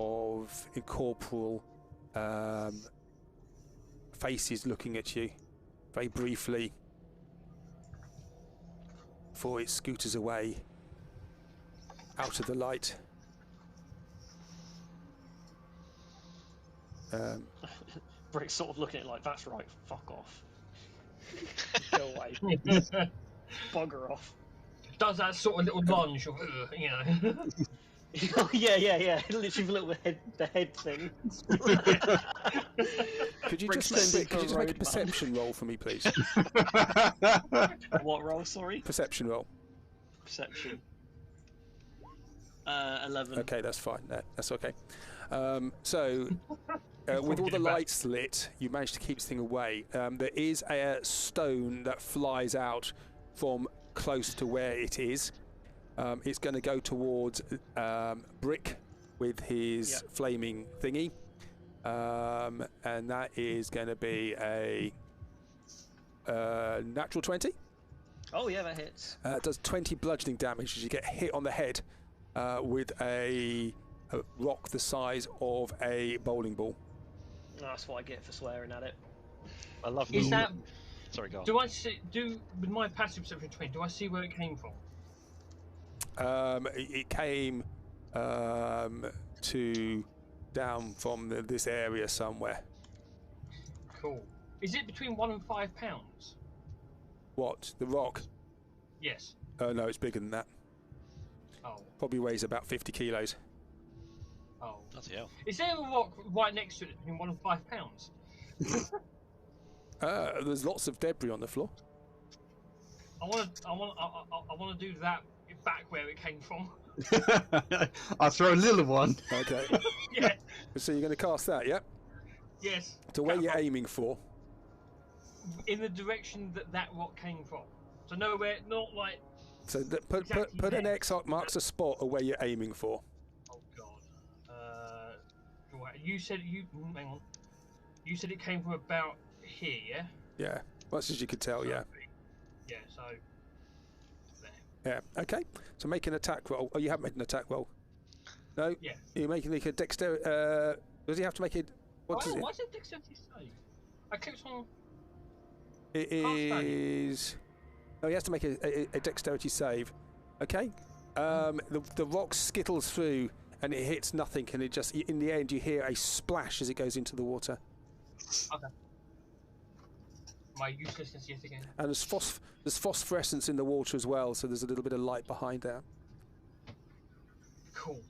A: of incorporeal faces looking at you very briefly before it scooters away out of the light.
G: Brick's sort of looking at it like, that's right, fuck off. Go away. Bugger off.
E: Does that sort of little lunge of, you know.
G: Oh, yeah. Literally the head thing.
A: Could you just make a perception roll for me, please?
G: What roll, sorry?
A: Perception roll.
G: Perception. 11.
A: Okay, that's fine. That's okay. With all the lights lit, you managed to keep this thing away. There is a stone that flies out from close to where it is. It's going to go towards Brick with his flaming thingy. And that is going to be a natural 20.
G: Oh, yeah, that hits.
A: It does 20 bludgeoning damage as you get hit on the head with a rock the size of a bowling ball.
G: That's what I get for swearing at it.
B: I love
E: Is that...
B: Sorry, go on.
E: Do I see... With my passive perception 20, do I see where it came from?
A: It came down from this area somewhere.
E: Cool. Is it between 1 and 5 pounds?
A: What? The rock?
E: Yes.
A: No, it's bigger than that.
E: Oh.
A: Probably weighs about 50 kilos.
E: Oh.
B: Bloody hell.
E: Is there a rock right next to it between 1 and 5 pounds?
A: There's lots of debris on the floor.
E: I want to do that back where it came from.
D: I'll throw a little one.
A: Okay.
E: Yeah.
A: So you're going to cast that, yeah?
E: Yes.
A: To where you're aiming for.
E: In the direction that rock came from. So nowhere, not like.
A: So put an X marks a spot of where you're aiming for.
E: Oh God. You said hang on. You said it came from about here, yeah?
A: Yeah. Much as you could tell, yeah.
E: Yeah. So.
A: Yeah. Okay. So make an attack roll. Oh, you haven't made an attack roll. No.
E: Yeah.
A: You're making like a dexterity. Does he have to make it? What is it?
E: Why is it dexterity save? I clicked on.
A: It is. Oh, he has to make a dexterity save. Okay. The rock skittles through and it hits nothing, and it just in the end you hear a splash as it goes into the water.
E: Okay. My uselessness yet again.
A: And there's phosphorescence in the water as well, so there's a little bit of light behind there.
E: Cool.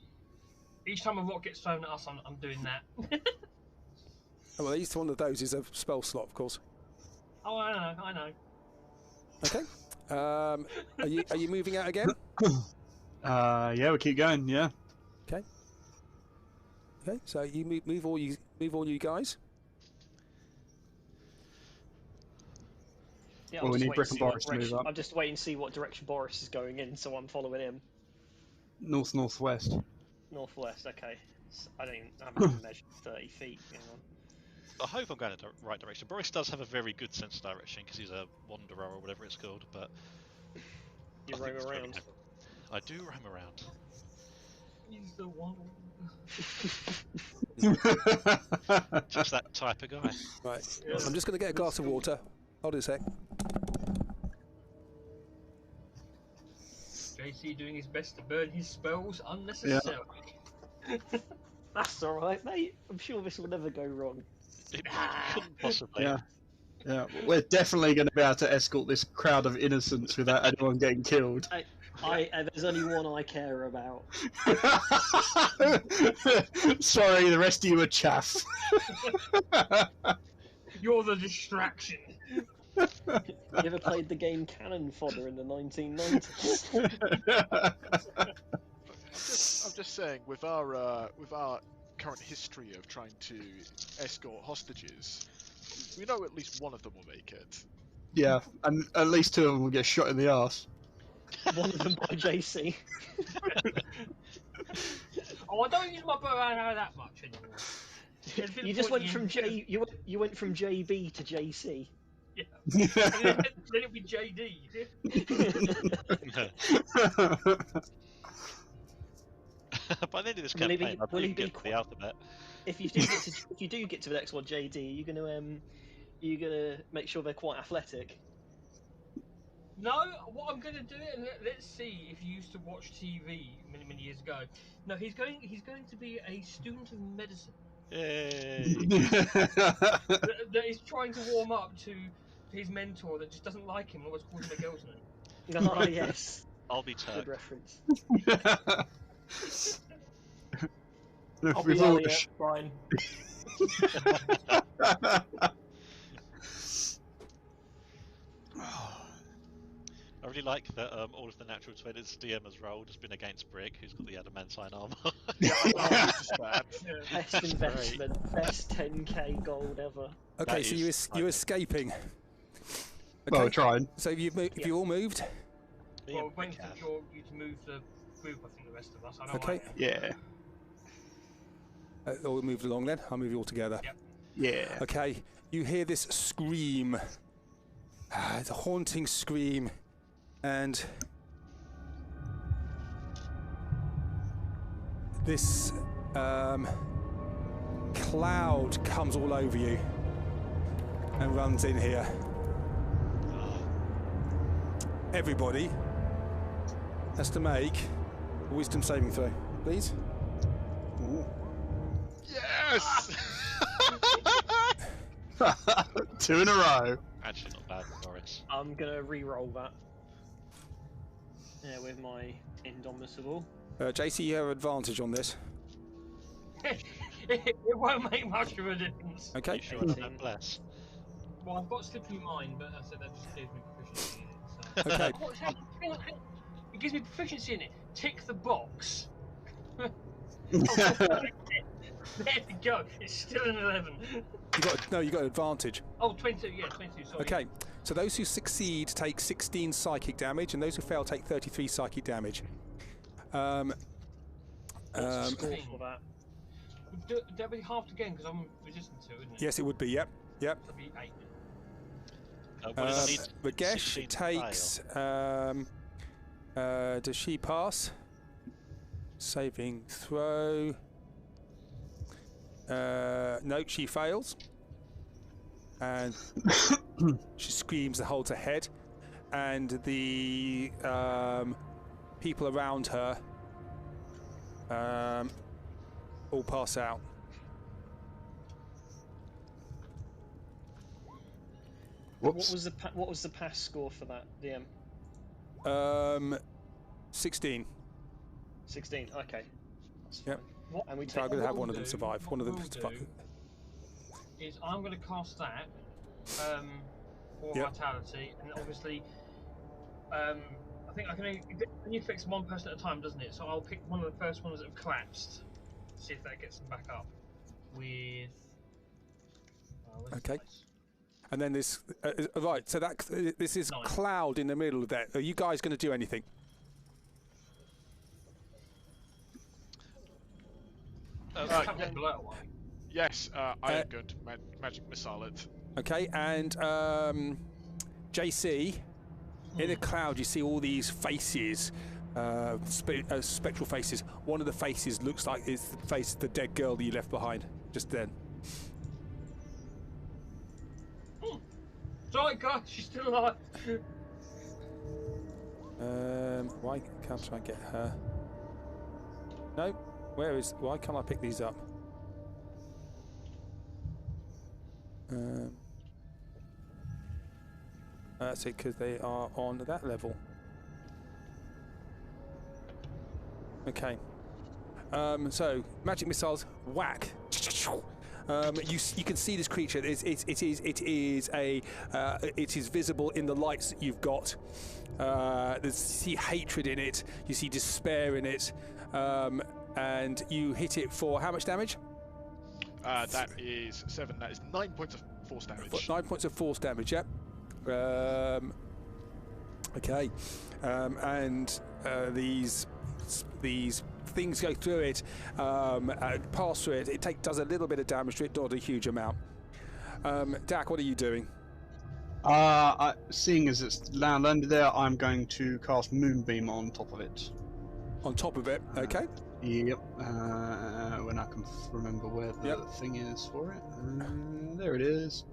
E: Each time a rock gets thrown at us, I'm doing that.
A: Oh, well, each one of those is a spell slot, of course.
E: Oh, I know.
A: Okay. Are you moving out again?
D: Yeah, we'll keep going. Yeah.
A: Okay. Okay. So you move all you guys.
G: Yeah,
D: Well, we need Brick and Boris to move up.
G: I'm just waiting to see what direction Boris is going in, so I'm following him.
D: Northwest.
G: Northwest, okay. I haven't measured 30 feet. Hang on.
B: I hope I'm going in the right direction. Boris does have a very good sense of direction because he's a wanderer or whatever it's called, but...
G: You roam around.
B: I do roam around.
E: He's the one.
B: Just that type of guy.
A: Right. Yeah. I'm just going to get a glass of water. Hold it a sec.
E: JC doing his best to burn his spells unnecessarily.
G: Yeah. That's alright, mate. I'm sure this will never go wrong.
B: It couldn't possibly.
D: Yeah. Yeah, we're definitely going to be able to escort this crowd of innocents without anyone getting killed.
G: There's only one I care about.
D: Sorry, the rest of you are chaff.
E: You're the distraction.
G: You ever played the game Cannon Fodder in the 1990s?
F: I'm just saying, with our current history of trying to escort hostages, we know at least one of them will make it.
D: Yeah, and at least two of them will get shot in the arse.
G: One of them by JC.
E: Oh, I don't use my bow and arrow that much anymore.
G: You just went from you went from JB to JC.
E: Yeah. then it'll be JD.
B: By the end of this campaign, I think get to the alphabet.
G: If you do get to the next one, JD, you're gonna make sure they're quite athletic.
E: No, what I'm gonna do, and let's see if you used to watch TV many years ago. No, he's going to be a student of medicine.
B: Yay!
E: that is trying to warm up to his mentor that just doesn't like him and always calls him a girl's name.
G: Oh yes.
B: I'll be Turk.
G: Good reference.
C: I'll be Elliot, Brian.
B: I really like that all of the natural 20s DM has rolled has been against Brick, who's got the adamantine armor.
G: Best investment, best 10k gold ever.
A: Okay, so you're escaping. Okay.
D: Well, we're trying.
A: So you all moved?
E: Well, we're waiting for you to move the group, I think the rest of us. I don't
A: Okay.
D: Yeah.
A: We'll move along then. I'll move you all together.
E: Yep.
D: Yeah.
A: Okay, you hear this scream. It's a haunting scream. And this cloud comes all over you and runs in here. Everybody has to make a wisdom saving throw, please.
F: Yes!
D: 2 in a row.
B: Actually, not bad, Norris.
G: I'm gonna re-roll that. Yeah, with my Indomitable.
A: JC, you have advantage on this.
E: It won't make much of a difference.
A: Okay.
B: You sure it's not bless?
E: Well, I've got Slippery Mind, but I said that just gives me proficiency in it. So.
A: Okay.
E: Oh, hang on. It gives me proficiency in it. Tick the box. There we go. It's still an 11.
A: You got advantage.
E: Oh, 22. Yeah, 22. Sorry.
A: Okay. So those who succeed take 16 psychic damage, and those who fail take 33 psychic damage.
G: What's the score for that?
E: That'd be halved again because I'm resistant to, isn't it?
A: Yes, it would be. Yep.
E: That'd be 8.
A: Ragesh takes. Does she pass? Saving throw. No, she fails. And she screams and holds her head. And the people around her all pass out.
G: What was the pass score for that, DM?
A: 16.
G: 16. Okay. That's
A: Yep.
G: fine. And we
A: So I'm
G: take.
A: going to have
E: What
A: one of them
E: we'll
A: survive.
E: do-
A: One of them
E: what we'll
A: survive.
E: do Is I'm going to cast that for
A: Yep.
E: vitality, and obviously, I think I can only affects one person at a time, doesn't it? So I'll pick one of the first ones that have collapsed, see if that gets them back up. With where's the
A: Okay.
E: dice?
A: And then this, right, so this is
E: Nine.
A: cloud in the middle of that. Are you guys going to do anything?
E: Something below one.
F: Yes, I am going to magic missile it.
A: Okay, and JC, in the cloud you see all these faces, spectral faces. One of the faces looks like it's the face of the dead girl that you left behind just then.
E: Sorry, guys, she's still alive.
A: Why can't I get her? No, why can't I pick these up? That's it, because they are on that level. Okay. So magic missiles, whack. You can see this creature. It is visible in the lights that you've got. You see hatred in it. You see despair in it, and you hit it for how much damage?
F: That is 7. That is 9 points of force damage.
A: 9 points of force damage. Yep. Okay. And these things go through it, pass through it. It does a little bit of damage to it, not a huge amount. Dak, what are you doing?
D: Seeing as it's landed there, I'm going to cast Moonbeam on top of it.
A: On top of it, okay.
D: Yep. When I can remember where the thing is for it. There it is.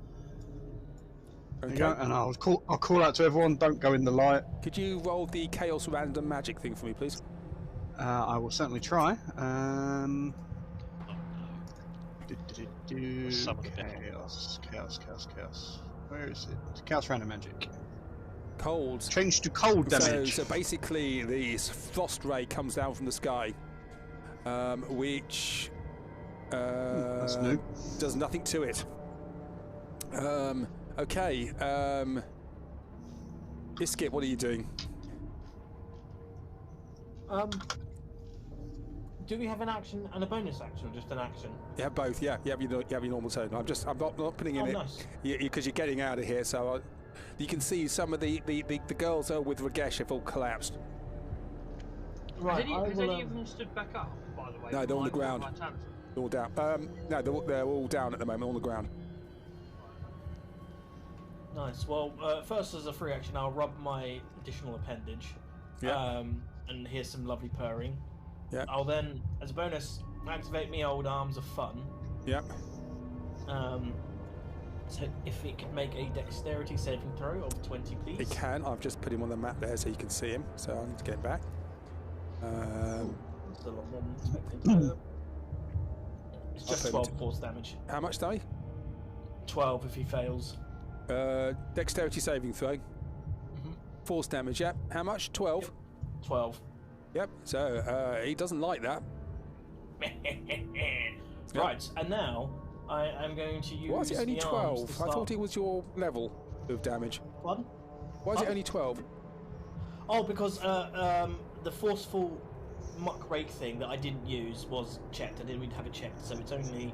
D: There you go. And I'll call out to everyone. Don't go in the light.
A: Could you roll the Chaos Random Magic thing for me, please?
D: I will certainly try. Chaos. Where is it? Chaos Random Magic.
A: Cold.
D: Change to cold damage.
A: So basically, this frost ray comes down from the sky, which
D: That's new.
A: does nothing to it. Okay. Iskip, what are you doing?
C: Do we have an action and a bonus action, or just an action?
A: You have both, yeah. You have your normal turn. I'm not putting in it
C: nice.
A: because you're getting out of here. So you can see some of the girls with Ragesh have all collapsed.
E: Has
C: Right.
E: any of them stood back up, by the way?
A: No, they're on the ground.
E: Vitality?
A: They're all down. No, they're all down at the moment on the ground.
C: Nice. Well, first as a free action, I'll rub my additional appendage.
A: Yeah.
C: And hear some lovely purring.
A: Yeah.
C: I'll then, as a bonus, activate me old arms of fun.
A: Yeah.
C: So if it could make a dexterity saving throw of 20, please.
A: It can. I've just put him on the map there so you can see him. So I need to get him back.
C: It's a lot more than expected. It's just
A: I'll
C: 12 force damage.
A: How much, Danny?
C: 12 if he fails.
A: Dexterity saving throw. Force damage, yeah. How much? 12?
C: Yep. 12.
A: Yep, so he doesn't like that.
C: Right, and now I am going to use.
A: Why is it only
C: the
A: 12?
C: arms to
A: I thought
C: start-
A: it was your level of damage.
C: Pardon?
A: Why is it
C: Pardon?
A: only 12?
C: Oh, because the forceful muck rake thing that I didn't use was checked. I didn't even have it checked, so it's only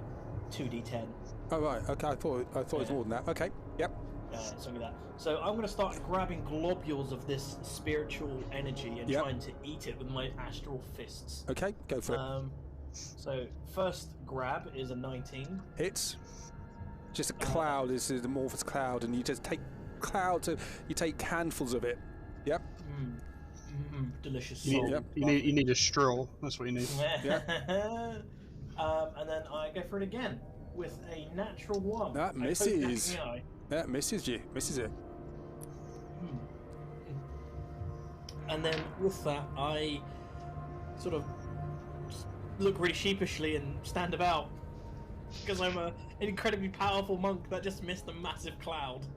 C: 2d10.
A: Oh, right, okay, I thought it was more than that. Okay, yep.
C: It's only that. So I'm going to start grabbing globules of this spiritual energy and trying to eat it with my astral fists.
A: Okay, go for it.
C: So first grab is a 19.
A: Hits. Just a cloud, it's an amorphous cloud, and you just take you take handfuls of it. Yep.
C: Delicious.
D: You need a straw. That's what you need.
A: Yeah.
C: And then I go for it again with a natural 1.
A: That misses. That misses you. Misses it.
C: And then with that, I sort of look really sheepishly and stand about because I'm an incredibly powerful monk that just missed a massive cloud.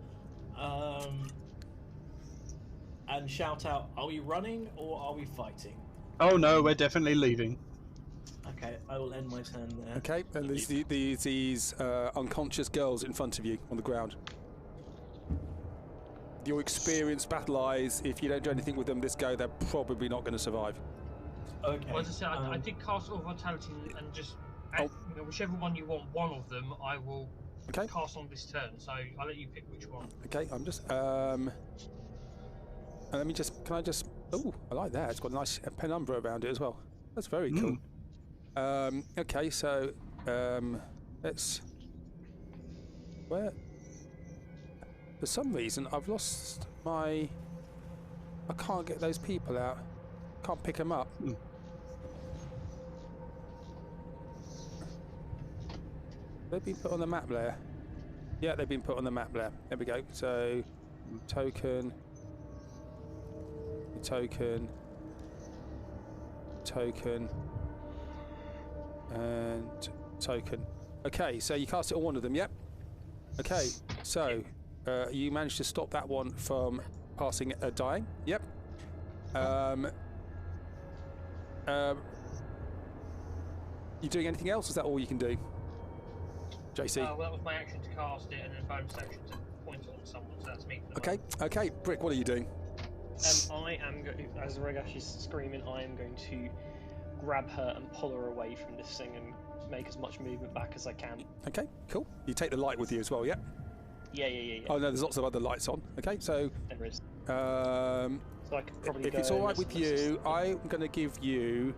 C: And shout out, are we running or are we fighting?
D: Oh no, we're definitely leaving.
C: Okay, I will end my turn there.
A: Okay, and there's these unconscious girls in front of you on the ground. Your experienced battle eyes, if you don't do anything with them this go, they're probably not going to survive.
C: Okay.
E: Well, as I said, I did cast all vitality and just whichever one you want, one of them I will cast on this turn. So I'll let you pick which one.
A: Okay, I'm just let me just. Can I just? Oh, I like that. It's got a nice penumbra around it as well. That's very cool. Okay, so let's. Where? For some reason, I've lost my. I can't get those people out. Can't pick them up. They've been put on the map there. Yeah, they've been put on the map there. There we go. So, token, and token. Okay, so you cast it on one of them, yep. Okay, so you managed to stop that one from passing, dying. Yep. You doing anything else? Is that all you can do? JC?
E: Well, that was my action to cast it, and then bonus action to point it on someone, so that's me.
A: Okay, okay. Brick, what are you doing?
G: I am going, as Regash is screaming, I am going to grab her and pull her away from this thing and make as much movement back as I can.
A: Okay, cool. You take the light with you as well, yeah?
G: Yeah.
A: Oh no, there's lots of other lights on. Okay, so
G: there is.
A: So
G: I could probably
A: if it's all right with you, I'm going to give you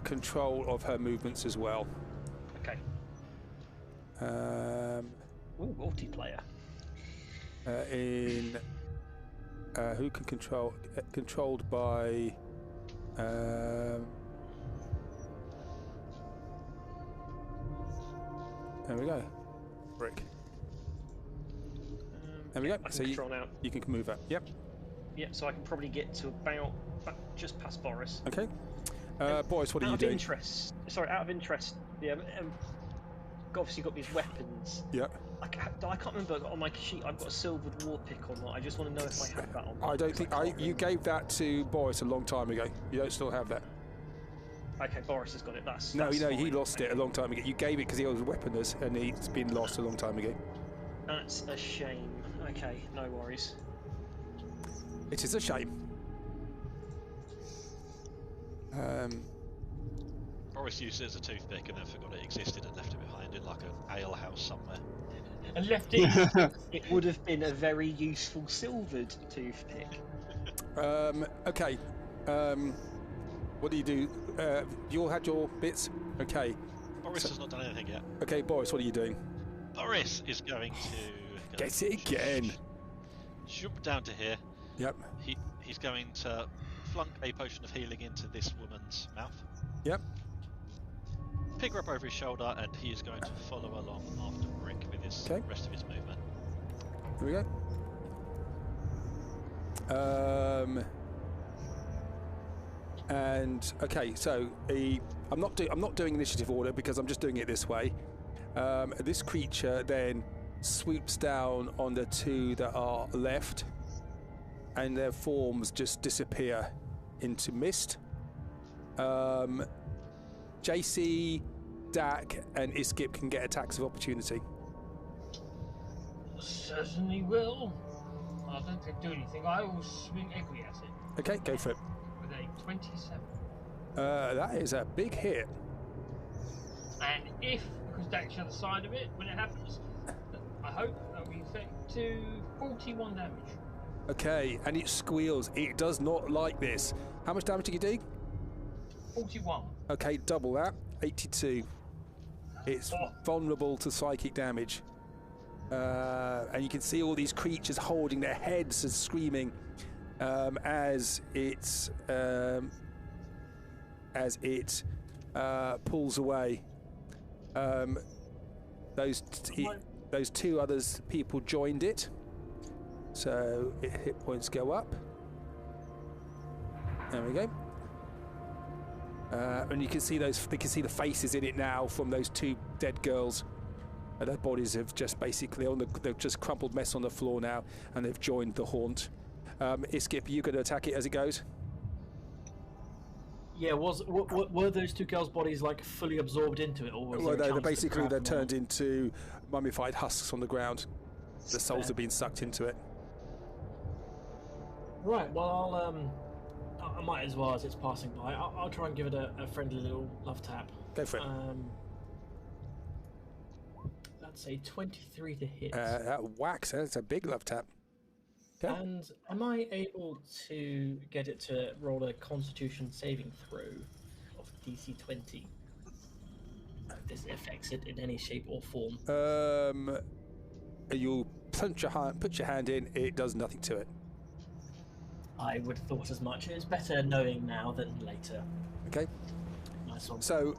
A: control of her movements as well.
G: Okay. Ooh, multiplayer.
A: Who can control? Controlled by. There we go. Brick. There we go.
G: I can control now.
A: You can move that. Yep.
G: Yeah, so I can probably get to about just past Boris.
A: Okay. Boris, what are you doing?
G: Out of interest, yeah. Obviously got these weapons.
A: Yep.
G: I can't remember on my sheet. I've got a silvered war pick or not. I just want to know if I have that on.
A: I don't think you gave that to Boris a long time ago. You don't still have that.
G: Okay, Boris has got it. That's
A: no,
G: fine.
A: he lost it a long time ago. You gave it because he was a weaponist, and it's been lost a long time ago.
G: That's a shame. Okay, no worries.
A: It is a shame.
B: Boris used it as a toothpick and then forgot it existed and left it behind in like an ale house somewhere.
E: And left it.
G: It would have been a very useful silvered toothpick.
A: Okay. What do you do? You all had your bits? Okay.
B: Boris has not done anything yet.
A: Okay, Boris, what are you doing?
B: Boris is going to...
A: Get it again!
B: Jump down to here.
A: Yep.
B: He's going to flunk a potion of healing into this woman's mouth.
A: Yep.
B: Pick her up over his shoulder, and he is going to follow along after Brick with his rest of his movement.
A: Here we go. And okay, so I'm not doing initiative order because I'm just doing it this way. This creature then swoops down on the two that are left, and their forms just disappear into mist. JC, Dak, and Iskip can get attacks of opportunity.
E: Certainly will. I don't think do anything. I will swing equity at it.
A: Okay, go for it.
E: With a 27.
A: That is a big hit.
E: And if, because Dak's the other side of it, when it happens, I hope that will be effect to 41 damage.
A: Okay, and it squeals. It does not like this. How much damage did you do?
E: 41.
A: Okay, double that. 82. It's vulnerable to psychic damage. And you can see all these creatures holding their heads and screaming as it pulls away. Those two others people joined it, so hit points go up. There we go. And you can see they can see the faces in it now from those two dead girls. Their bodies have just basically they've just crumpled mess on the floor now, and they've joined the haunt. Iskip, you going to attack it as it goes?
C: Yeah, were those two girls' bodies like fully absorbed into it, or was there a chance
A: they're turned into mummified husks on the ground. The souls have been sucked into it.
C: Right. Well, I might as well, as it's passing by. I'll try and give it a friendly little love tap.
A: Go for it.
C: Let's say 23 to hit.
A: That whacks. That's a big love tap. Okay.
C: And am I able to get it to roll a Constitution saving throw of DC 20? If this affects it in any shape or form.
A: You put your hand in. It does nothing to it.
C: I would have thought as much. It's better knowing now than later.
A: Okay.
C: Nice one.
A: So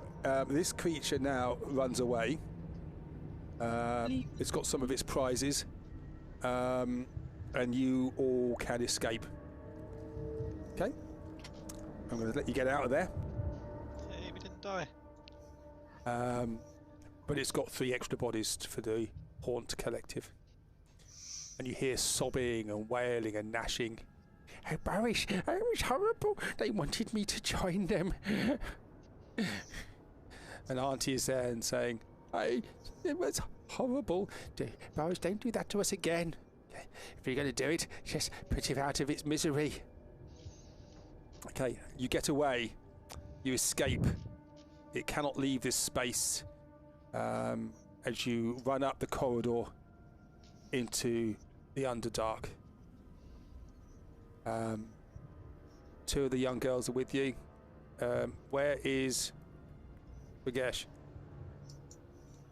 A: this creature now runs away. It's got some of its prizes. And you all can escape. Okay? I'm going to let you get out of there.
B: Hey, we didn't die.
A: But it's got 3 extra bodies for the Haunt Collective. And you hear sobbing and wailing and gnashing. Oh, Boris, it was horrible. They wanted me to join them. And Auntie is there and saying, it was horrible. Boris, don't do that to us again. If you're going to do it, just put it out of its misery. Okay, you get away. You escape. It cannot leave this space as you run up the corridor into the Underdark. 2 of the young girls are with you. Where is Ragesh?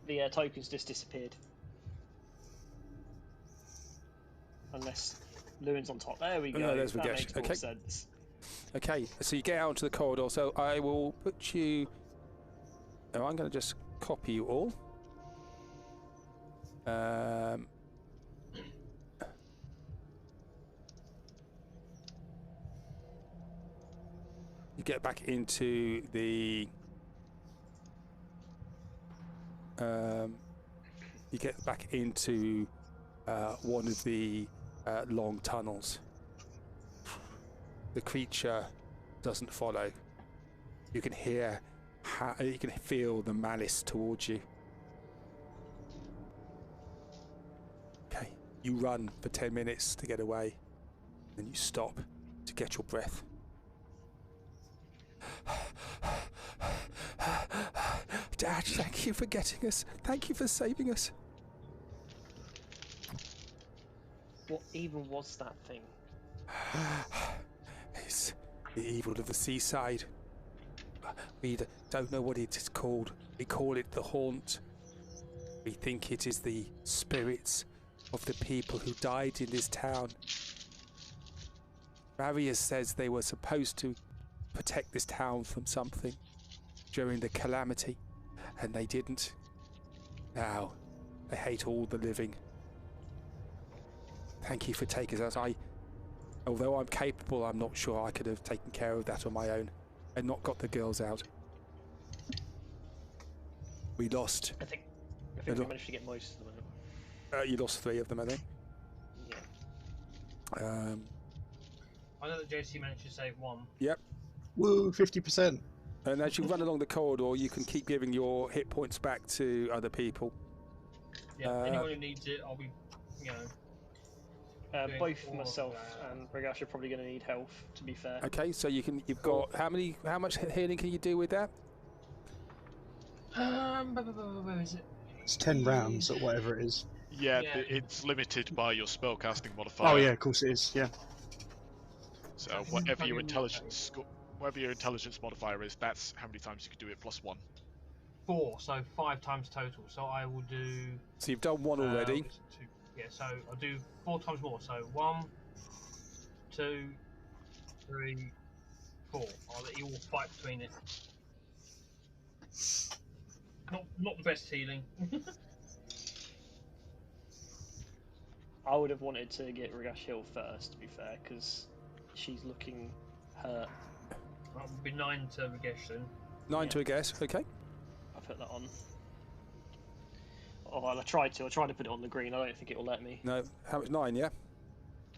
G: The token's just disappeared. Unless Lewin's on top. There we go.
A: No, there's
G: that
A: Ragesh.
G: makes more
A: Okay.
G: sense.
A: Okay, so you get out onto the corridor. So I will put you... Oh, I'm going to just copy you all. You get back into the... you get back into one of the long tunnels. The creature doesn't follow. You can hear, you can feel the malice towards you. Okay, you run for 10 minutes to get away, then you stop to get your breath. Dad, thank you for getting us. Thank you for saving us.
G: What even was that thing?
A: It's the evil of the seaside. We don't know what it is called. We call it the Haunt. We think it is the spirits of the people who died in this town. Marius says they were supposed to protect this town from something during the calamity, and they didn't. Now, they hate all the living. Thank you for taking us. Although I'm capable, I'm not sure I could have taken care of that on my own and not got the girls out. We lost.
G: I think we managed to get most of them out.
A: You lost 3 of them, I think.
G: Yeah.
E: I know that JC managed to save 1.
A: Yep.
D: Woo, 50%.
A: And as you run along the corridor, you can keep giving your hit points back to other people.
E: Yeah, anyone who needs it, I'll be, you know.
G: Both myself and Brigash are probably going to need health, to be fair.
A: Okay, so you've got how much healing can you do with that?
E: Where is it?
D: It's 10 rounds or whatever it is.
F: Yeah,
E: Yeah.
F: it's limited by your spellcasting modifier.
D: Oh yeah, of course it is. Yeah.
F: So whatever your intelligence modifier is, that's how many times you can do it plus 1.
E: 4, so 5 times total. So I will do.
A: So you've done 1 already.
E: 2, yeah, so I'll do 4 times more. So 1, 2, 3, 4. I'll let you all fight between it. Not the best healing.
G: I would have wanted to get Brigash healed first, to be fair, because she's looking hurt.
E: That would be 9 to Ragesh then.
A: 9 to a guess. Okay.
G: I put that on. Oh, well, I tried to put it on the green. I don't think it will let me.
A: No. How much? 9. Yeah.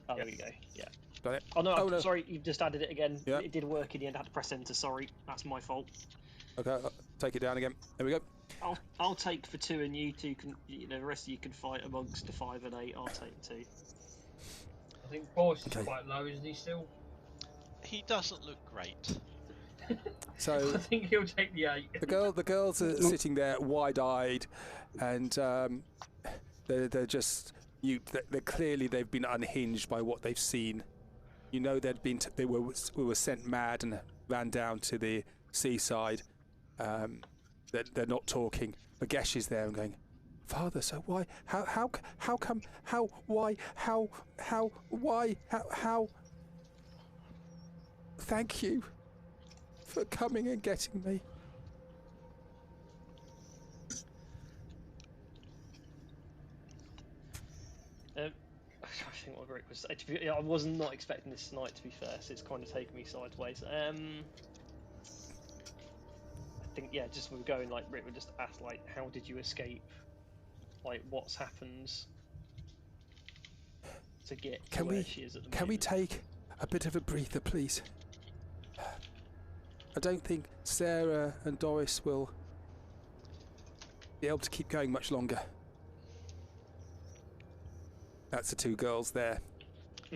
G: Oh, there we go. Yeah.
A: Got it.
G: Oh no,
A: no.
G: sorry, you just added it again.
A: Yeah.
G: It did work in the end. I had to press enter. Sorry, that's my fault.
A: Okay. I'll take it down again. There we go.
G: I'll take for 2, and you two can. The rest of you can fight amongst the 5 and 8. I'll take 2.
E: I think Boris is quite low, isn't he still?
B: He doesn't look great.
A: So
E: I think he'll take the 8.
A: the girls are sitting there wide-eyed, and they're just they're clearly they've been unhinged by what they've seen. You know they were sent mad and ran down to the seaside. They're not talking. Ragesh is there and going, Father, so why? How come? How? Why? How? Why? How? Thank you for coming and getting me.
G: I think what Rick was. I was not expecting this tonight, to be fair. So it's kind of taken me sideways. I think just we're going like Rick would just ask like, how did you escape? Like, what's happened to get to where she is at the moment?
A: Can we take a bit of a breather, please? I don't think Sarah and Doris will be able to keep going much longer. That's the 2 girls there,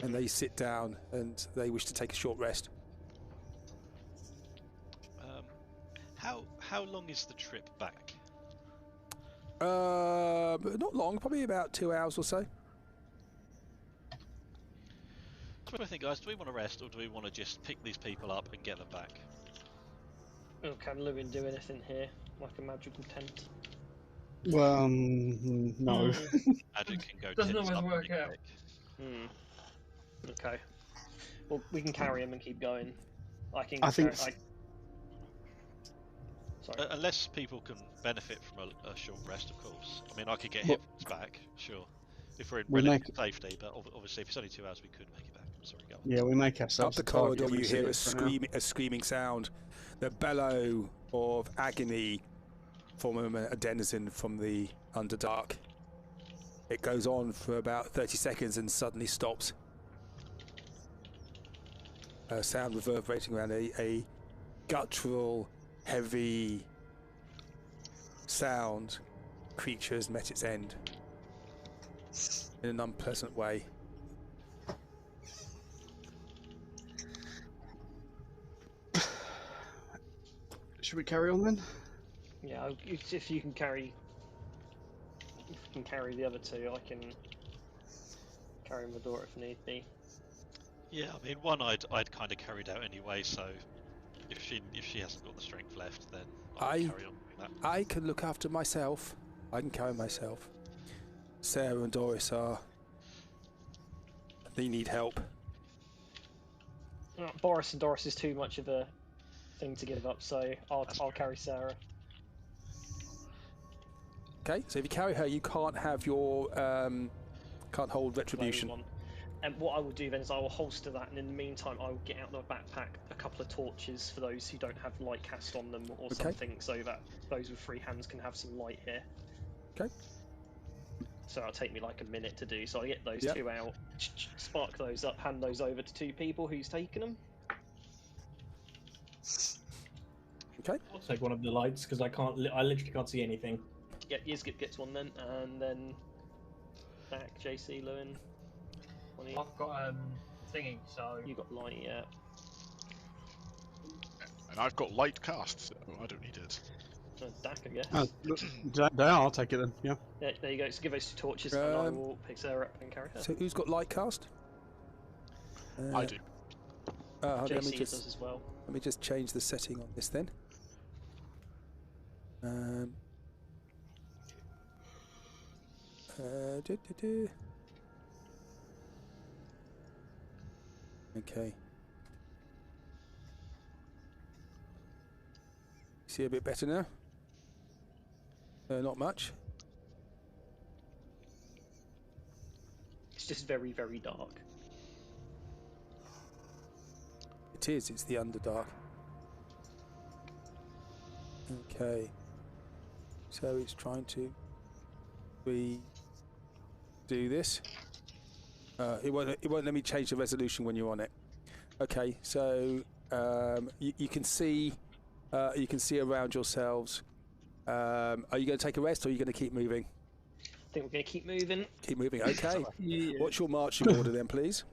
A: and they sit down and they wish to take a short rest.
B: How long is the trip back?
A: Not long, probably about 2 hours or so.
B: What do I think, guys? Do we want to rest, or do we want to just pick these people up and get them back?
G: Oh, can Lewin do anything here, like a magical tent?
D: Well, no.
B: Magic can go.
E: Doesn't
B: tits
E: always
B: up
E: work
B: pretty
E: out.
B: quick.
G: Okay. Well, we can carry him and keep going.
D: I think.
G: Sorry.
B: Unless people can benefit from a short rest, of course. I mean, I could get him back, sure, if we're in relative safety. But obviously, if it's only 2 hours, we could make it back. Sorry, go on.
D: Yeah, we make ourselves.
A: Up the corridor, you hear a screaming sound, the bellow of agony from a denizen from the Underdark. It goes on for about 30 seconds and suddenly stops. A sound reverberating around a guttural, heavy sound. Creature has met its end in an unpleasant way.
D: Should we carry on then?
G: Yeah, if you can carry the other 2, I can carry my daughter if need be.
B: Yeah, I mean, one I'd kind of carried out anyway. So if she hasn't got the strength left, then I'll carry on doing that.
A: I can look after myself. I can carry myself. Sarah and Doris they need help.
G: Boris and Doris is too much of a thing to give up, so I'll carry Sarah.
A: Okay, so if you carry her, you can't have your can't hold retribution.
G: And what I will do then is I will holster that, and in the meantime I will get out of my backpack a couple of torches for those who don't have light cast on them or something, so that those with free hands can have some light here.
A: Okay.
G: So it'll take me like a minute to do. So I get those
A: Yep.
G: 2 out, spark those up, hand those over to 2 people who's taken them.
A: Okay.
C: I'll take one of the lights because I literally can't see anything.
G: Yeah, Yizgip gets one then, and then Dak, JC, Lewin. One of you.
E: I've got thingy, so
G: You got light, yeah.
F: And I've got light cast, so I don't need it.
G: Dak, I guess.
D: I'll take it then. Yeah.
G: Yeah, there you go. So give those 2 torches, and I will pick her up and carry her.
A: So who's got light cast?
F: I do.
G: JC does as well.
A: Let me just change the setting on this then. Okay. See a bit better now? Not much.
G: It's just very, very dark.
A: It is, it's the Underdark. Okay. So it's trying to do this. It won't let me change the resolution when you're on it. Okay, so you can see around yourselves. Are you going to take a rest or are you going to keep moving?
G: I think we're going to keep moving.
A: Keep moving, okay.
C: Yeah.
A: What's your marching order then, please?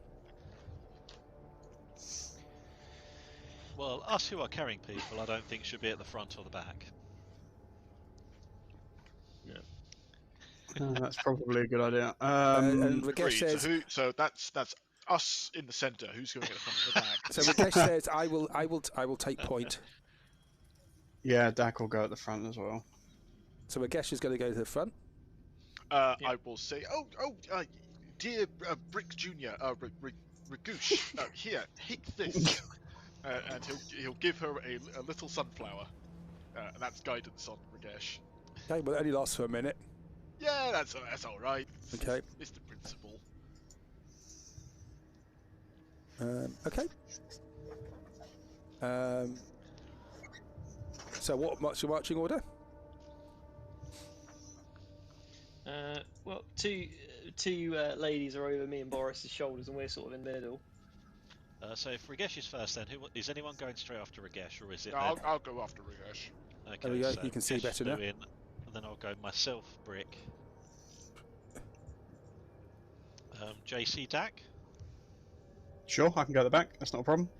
B: Well, us who are carrying people, I don't think should be at the front or the back.
D: That's probably a good idea.
A: And Rakesh
F: Agreed.
A: says,
F: So that's us in the centre. Who's going at the front of the back?
A: so Rakesh says, I will take point.
D: Yeah, Dak will go at the front as well.
A: So Rakesh is going to go to the front.
F: I will say, dear Brick Junior, Ragoosh, here, take this, and he'll give her a little sunflower, and that's guidance on Ragesh.
A: Okay, well it only lasts for a minute.
F: Yeah, that's all right.
A: Okay.
F: It's the principle.
A: Okay. So what's your marching order?
G: Well, two ladies are over me and Boris's shoulders, and we're sort of in the middle.
B: So if Ragesh is first, then is anyone going straight after Ragesh, or is it?
F: I'll go after Ragesh.
B: Okay,
A: There we go,
B: so
A: you can see
B: Ragesh,
A: better now.
B: Lewin, and then I'll go myself, Brick. JC, Dak.
D: Sure, I can go at the back. That's not a problem.
C: Do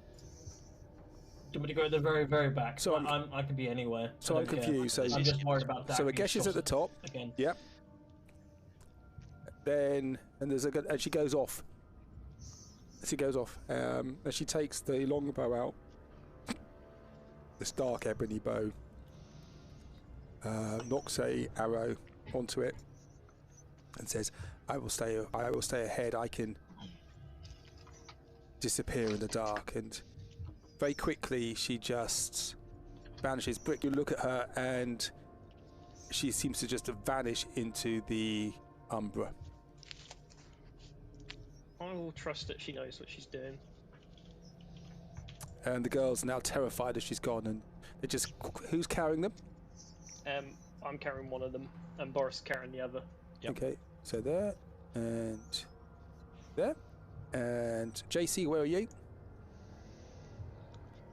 C: you want me to go at the very, very back?
A: So
C: I can be anywhere.
A: So I'm confused. So
C: I'm just worried about that.
A: So Ragesh is at the top.
C: Again.
A: Yep. Then and she goes off. She goes off. And she takes the longbow out. This dark ebony bow. Knocks a arrow onto it, and says, "I will stay ahead. I can disappear in the dark." And very quickly, she just vanishes. Brick, you look at her, and she seems to just vanish into the Umbra.
G: I will trust that she knows what she's doing.
A: And the girls are now terrified as she's gone, and they just... Who's carrying them?
G: I'm carrying one of them, and Boris is carrying the other.
B: Yep.
A: Okay, so there, and there. And JC, where are you?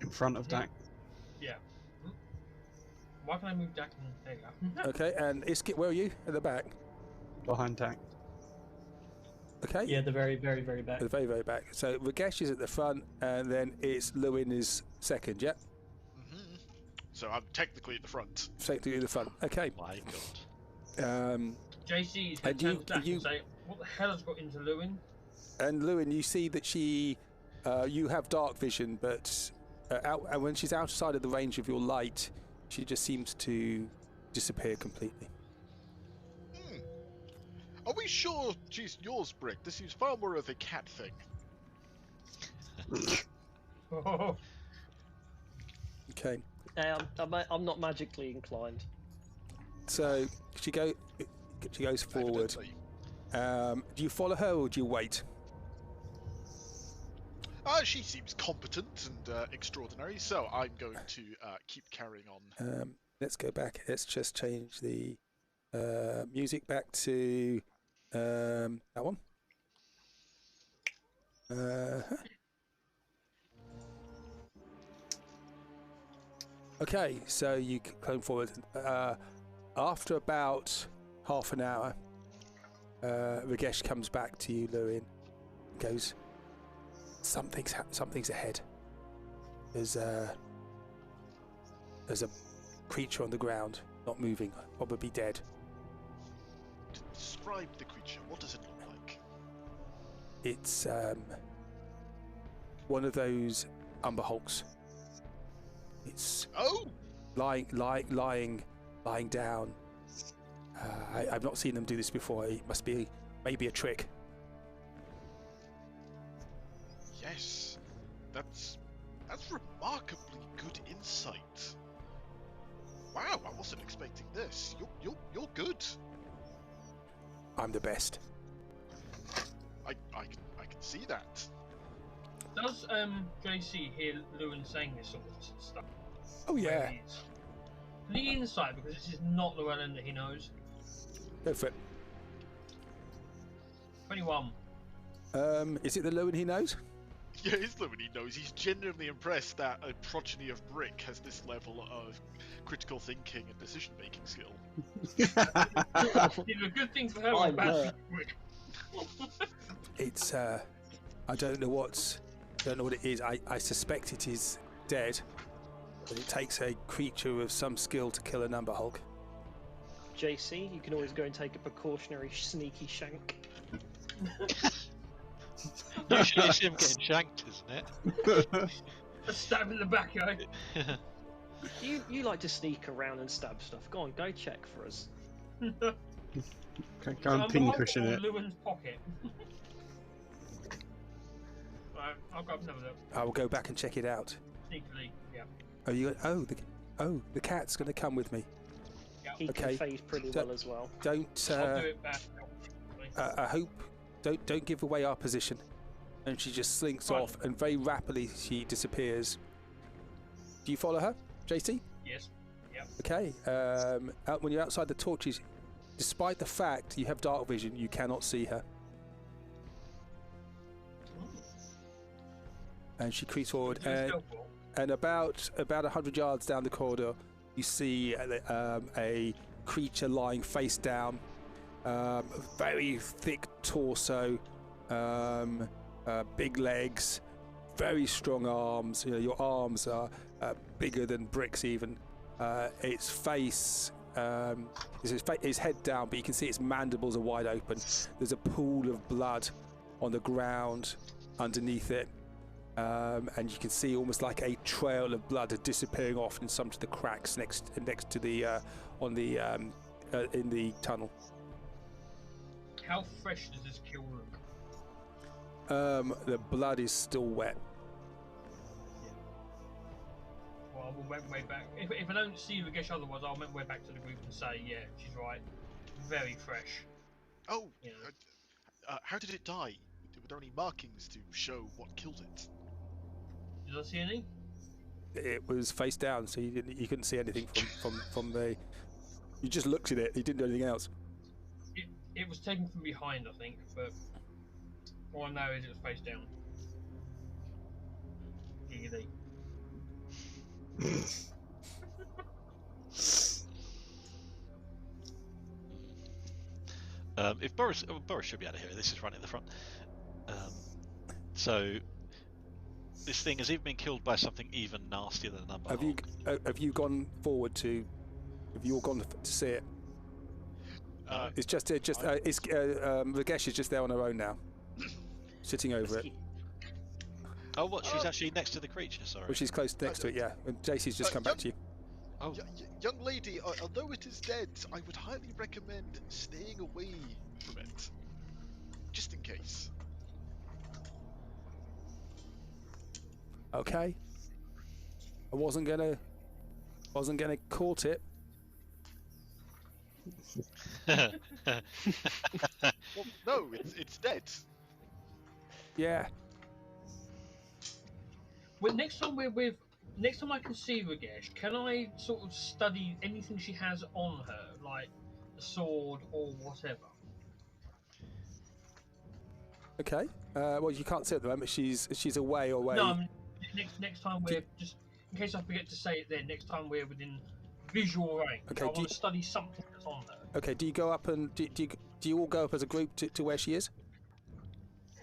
D: In front of Dak.
E: yeah. Why can I move Dak? There you go.
A: Okay, and Iskit, where are you? At the back.
D: Behind Dak.
A: Okay.
C: Yeah, the very, very, very back.
A: At the very, very back. So Ragesh is at the front, and then it's Lewin is second, yeah?
F: So I'm technically at the front.
A: Second to the front. Okay.
B: My God.
E: JC is
A: And
E: going
A: you-
E: to turn to Dak
A: you-
E: and say, "What the hell has got into Lewin?"
A: And Lewin, you see that she... you have dark vision, but and when she's outside of the range of your light, she just seems to disappear completely.
F: Are we sure she's yours, Brick? This seems far more of a cat thing.
A: Okay.
G: I'm not magically inclined.
A: So she goes forward.
F: Evidently.
A: Do you follow her or do you wait?
F: She seems competent and extraordinary, so I'm going to keep carrying on.
A: Let's go back. Let's just change the music back to That one. Okay, so you come forward. After about half an hour, Ragesh comes back to you, Lewin, and goes, something's ahead. There's a creature on the ground, not moving, probably dead.
F: Describe the creature. What does it look like?
A: It's one of those Umber Hulks. It's lying down. I've not seen them do this before. It must be maybe a trick.
F: Yes, that's remarkably good insight. Wow, I wasn't expecting this. You're good.
A: I'm the best.
F: I can see that.
E: Does JC hear Lewin saying this sort of stuff?
A: Oh yeah.
E: The insight, because this is not the Llewellyn that he knows.
A: Go for it.
E: 21.
A: Is it the Lewin he knows?
F: Yeah, it's Lewin he knows. He's genuinely impressed that a progeny of Brick has this level of critical thinking and decision-making skill.
E: It's a good thing for her and bad thing for Brick.
A: It's I don't know what it is. I suspect it is dead. But it takes a creature of some skill to kill an Umber Hulk.
G: JC, you can always go and take a precautionary sneaky shank.
B: Usually it's him getting shanked, isn't it?
E: A stab in the back, eh?
G: You like to sneak around and stab stuff. Go on, go check for us.
D: Okay, go and pincushion it.
E: Lewin's pocket. Right, I'll grab another look.
A: I will go back and check it out.
E: Sneakily, yeah.
A: The cat's going to come with me.
G: He
A: Okay.
G: can phase pretty well as well.
A: Don't.
E: I'll do it back.
A: I hope. Don't give away our position. And she just slinks off, and very rapidly she disappears. Do you follow her, JC?
E: Yes. Yep.
A: Okay. When you're outside the torches, despite the fact you have dark vision, you cannot see her. And she creeps forward, and about 100 yards down the corridor, you see a creature lying face down, very thick torso, big legs, very strong arms. You know, your arms are bigger than Brick's even. Its face, its head down, but you can see its mandibles are wide open. There's a pool of blood on the ground underneath it. And you can see almost like a trail of blood disappearing off in some of the cracks next to the in the tunnel.
E: How fresh does this kill look?
A: The blood is still wet.
E: Yeah. Well, I will make way back. If I don't see Ragesh otherwise, I'll make way back to the group and say, yeah, she's right. Very fresh.
F: Oh,
E: You know.
F: how did it die? Were there any markings to show what killed it?
E: Did I see any?
A: It was face down, so you couldn't see anything from the. You just looked at it. You didn't do anything else.
E: It was taken from behind, I think, but all I know is it was face down. Giggity.
B: If Boris should be able to hear it. This is right in the front. So this thing has even been killed by something even nastier than a number.
A: Have you gone forward to? Have you all gone to see it? It's Ragesh is just there on her own now, sitting over it.
B: Oh, what? She's actually next to the creature. Sorry.
A: Well, she's close next to it. Yeah, and JC's just come back to you.
B: Oh.
F: Young lady, although it is dead, I would highly recommend staying away from it, just in case.
A: Okay. I wasn't gonna court it.
F: Well, no, it's dead.
A: Yeah.
E: Well, next time I can see Ragesh, can I sort of study anything she has on her, like a sword or whatever?
A: Okay. Well, you can't see at the moment. She's away.
E: No, I mean, next time we're just in case I forget to say it. Then next time we're within visual range.
A: Okay,
E: I want to study something that's on there.
A: Okay. Do you go up and do you all go up as a group to where she is?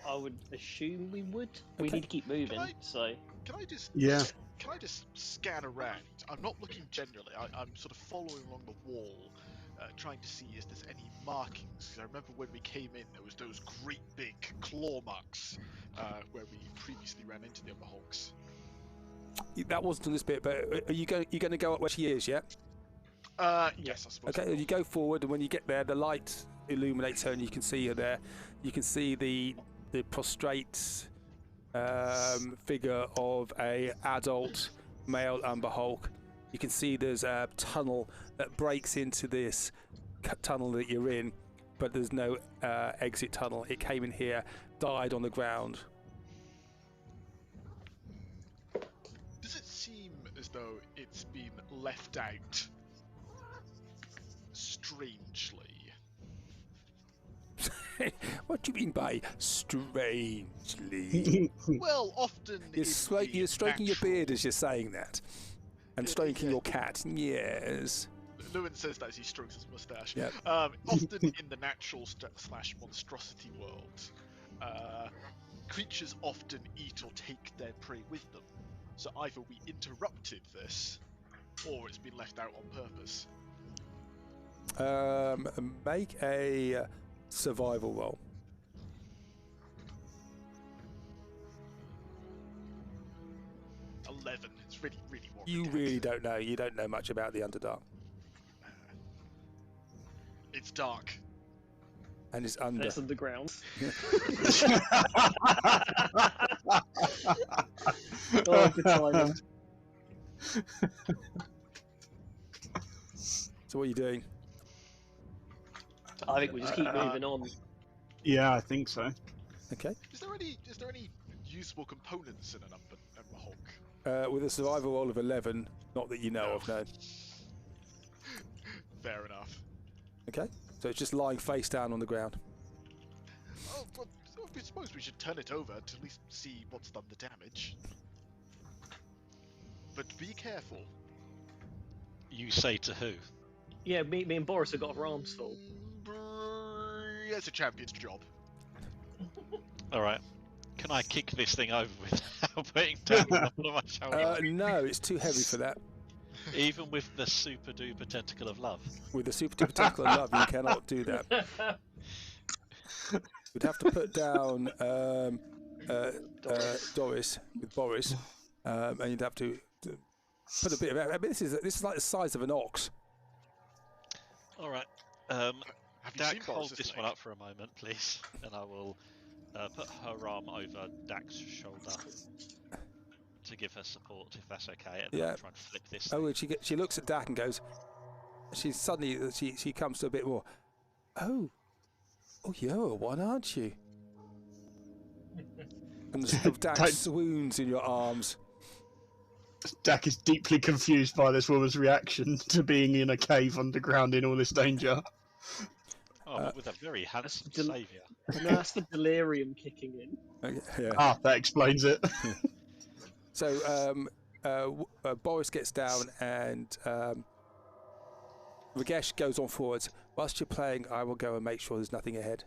G: I would assume we would. We
A: Okay.
G: need to keep moving, so.
F: Can I just
D: Yeah.
F: Can I just scan around? I'm not looking generally. I'm sort of following along the wall, trying to see if there's any markings. 'Cause I remember when we came in, there was those great big claw marks where we previously ran into the other hulks.
A: That wasn't on this bit, but are you going to go up where she is? Yeah.
F: Yes, I suppose.
A: Okay. You go forward, and when you get there, the light illuminates her, and you can see her there. You can see the prostrate figure of a adult male Umber Hulk. You can see there's a tunnel that breaks into this tunnel that you're in, but there's no exit tunnel. It came in here, died on the ground.
F: Does it seem as though it's been left out strangely?
A: What do you mean by strangely?
F: Well, often
A: You're stroking your beard as you're saying that, and stroking your cat. Yes.
F: Lewin says that as he strokes his mustache.
A: Yep.
F: Often in the natural / monstrosity world, creatures often eat or take their prey with them. So either we interrupted this, or it's been left out on purpose.
A: Make a survival roll.
F: 11. It's really more.
A: You really don't know. You don't know much about the Underdark.
F: It's dark.
A: And it's under.
G: It's underground. Oh, good timing.
A: So what are you doing?
G: I think we just keep moving on.
D: Yeah, I think so.
A: Okay.
F: Is there any useful components in an Umber Hulk?
A: With a survival roll of 11, not that you know of, no.
F: Fair enough.
A: Okay. So it's just lying face down on the ground.
F: Oh, well, I suppose we should turn it over to at least see what's done the damage. But be careful.
B: You say to who?
G: Yeah, me and Boris have got our arms full.
F: It's a champion's job.
B: Alright. Can I kick this thing over without putting down one of my shoulders?
A: No, it's too heavy for that.
B: Even with the super duper tentacle of love.
A: With the super duper tentacle of love, you cannot do that. We'd have to put down Doris with Boris, and you'd have to put a bit of. I mean, this is like the size of an ox.
B: All right.
F: Have you
B: Dak,
F: seen
B: hold
F: Boris's
B: this
F: leg?
B: one up for a moment, please, and I will put her arm over Dak's shoulder to give her support, if that's okay. And then
A: Yeah.
B: I'll try and flip this.
A: Oh, and she looks at Dak and goes. She comes to a bit more. Oh, you're one, aren't you? And the sort of Dak swoons in your arms.
D: Dak is deeply confused by this woman's reaction to being in a cave underground in all this danger.
B: Oh, but with a very handsome
G: del-
B: saviour.
G: No, that's the delirium kicking in.
A: Okay, yeah.
D: Ah, that explains it.
A: So Boris gets down and Ragesh goes on forwards. Whilst you're playing, I will go and make sure there's nothing ahead.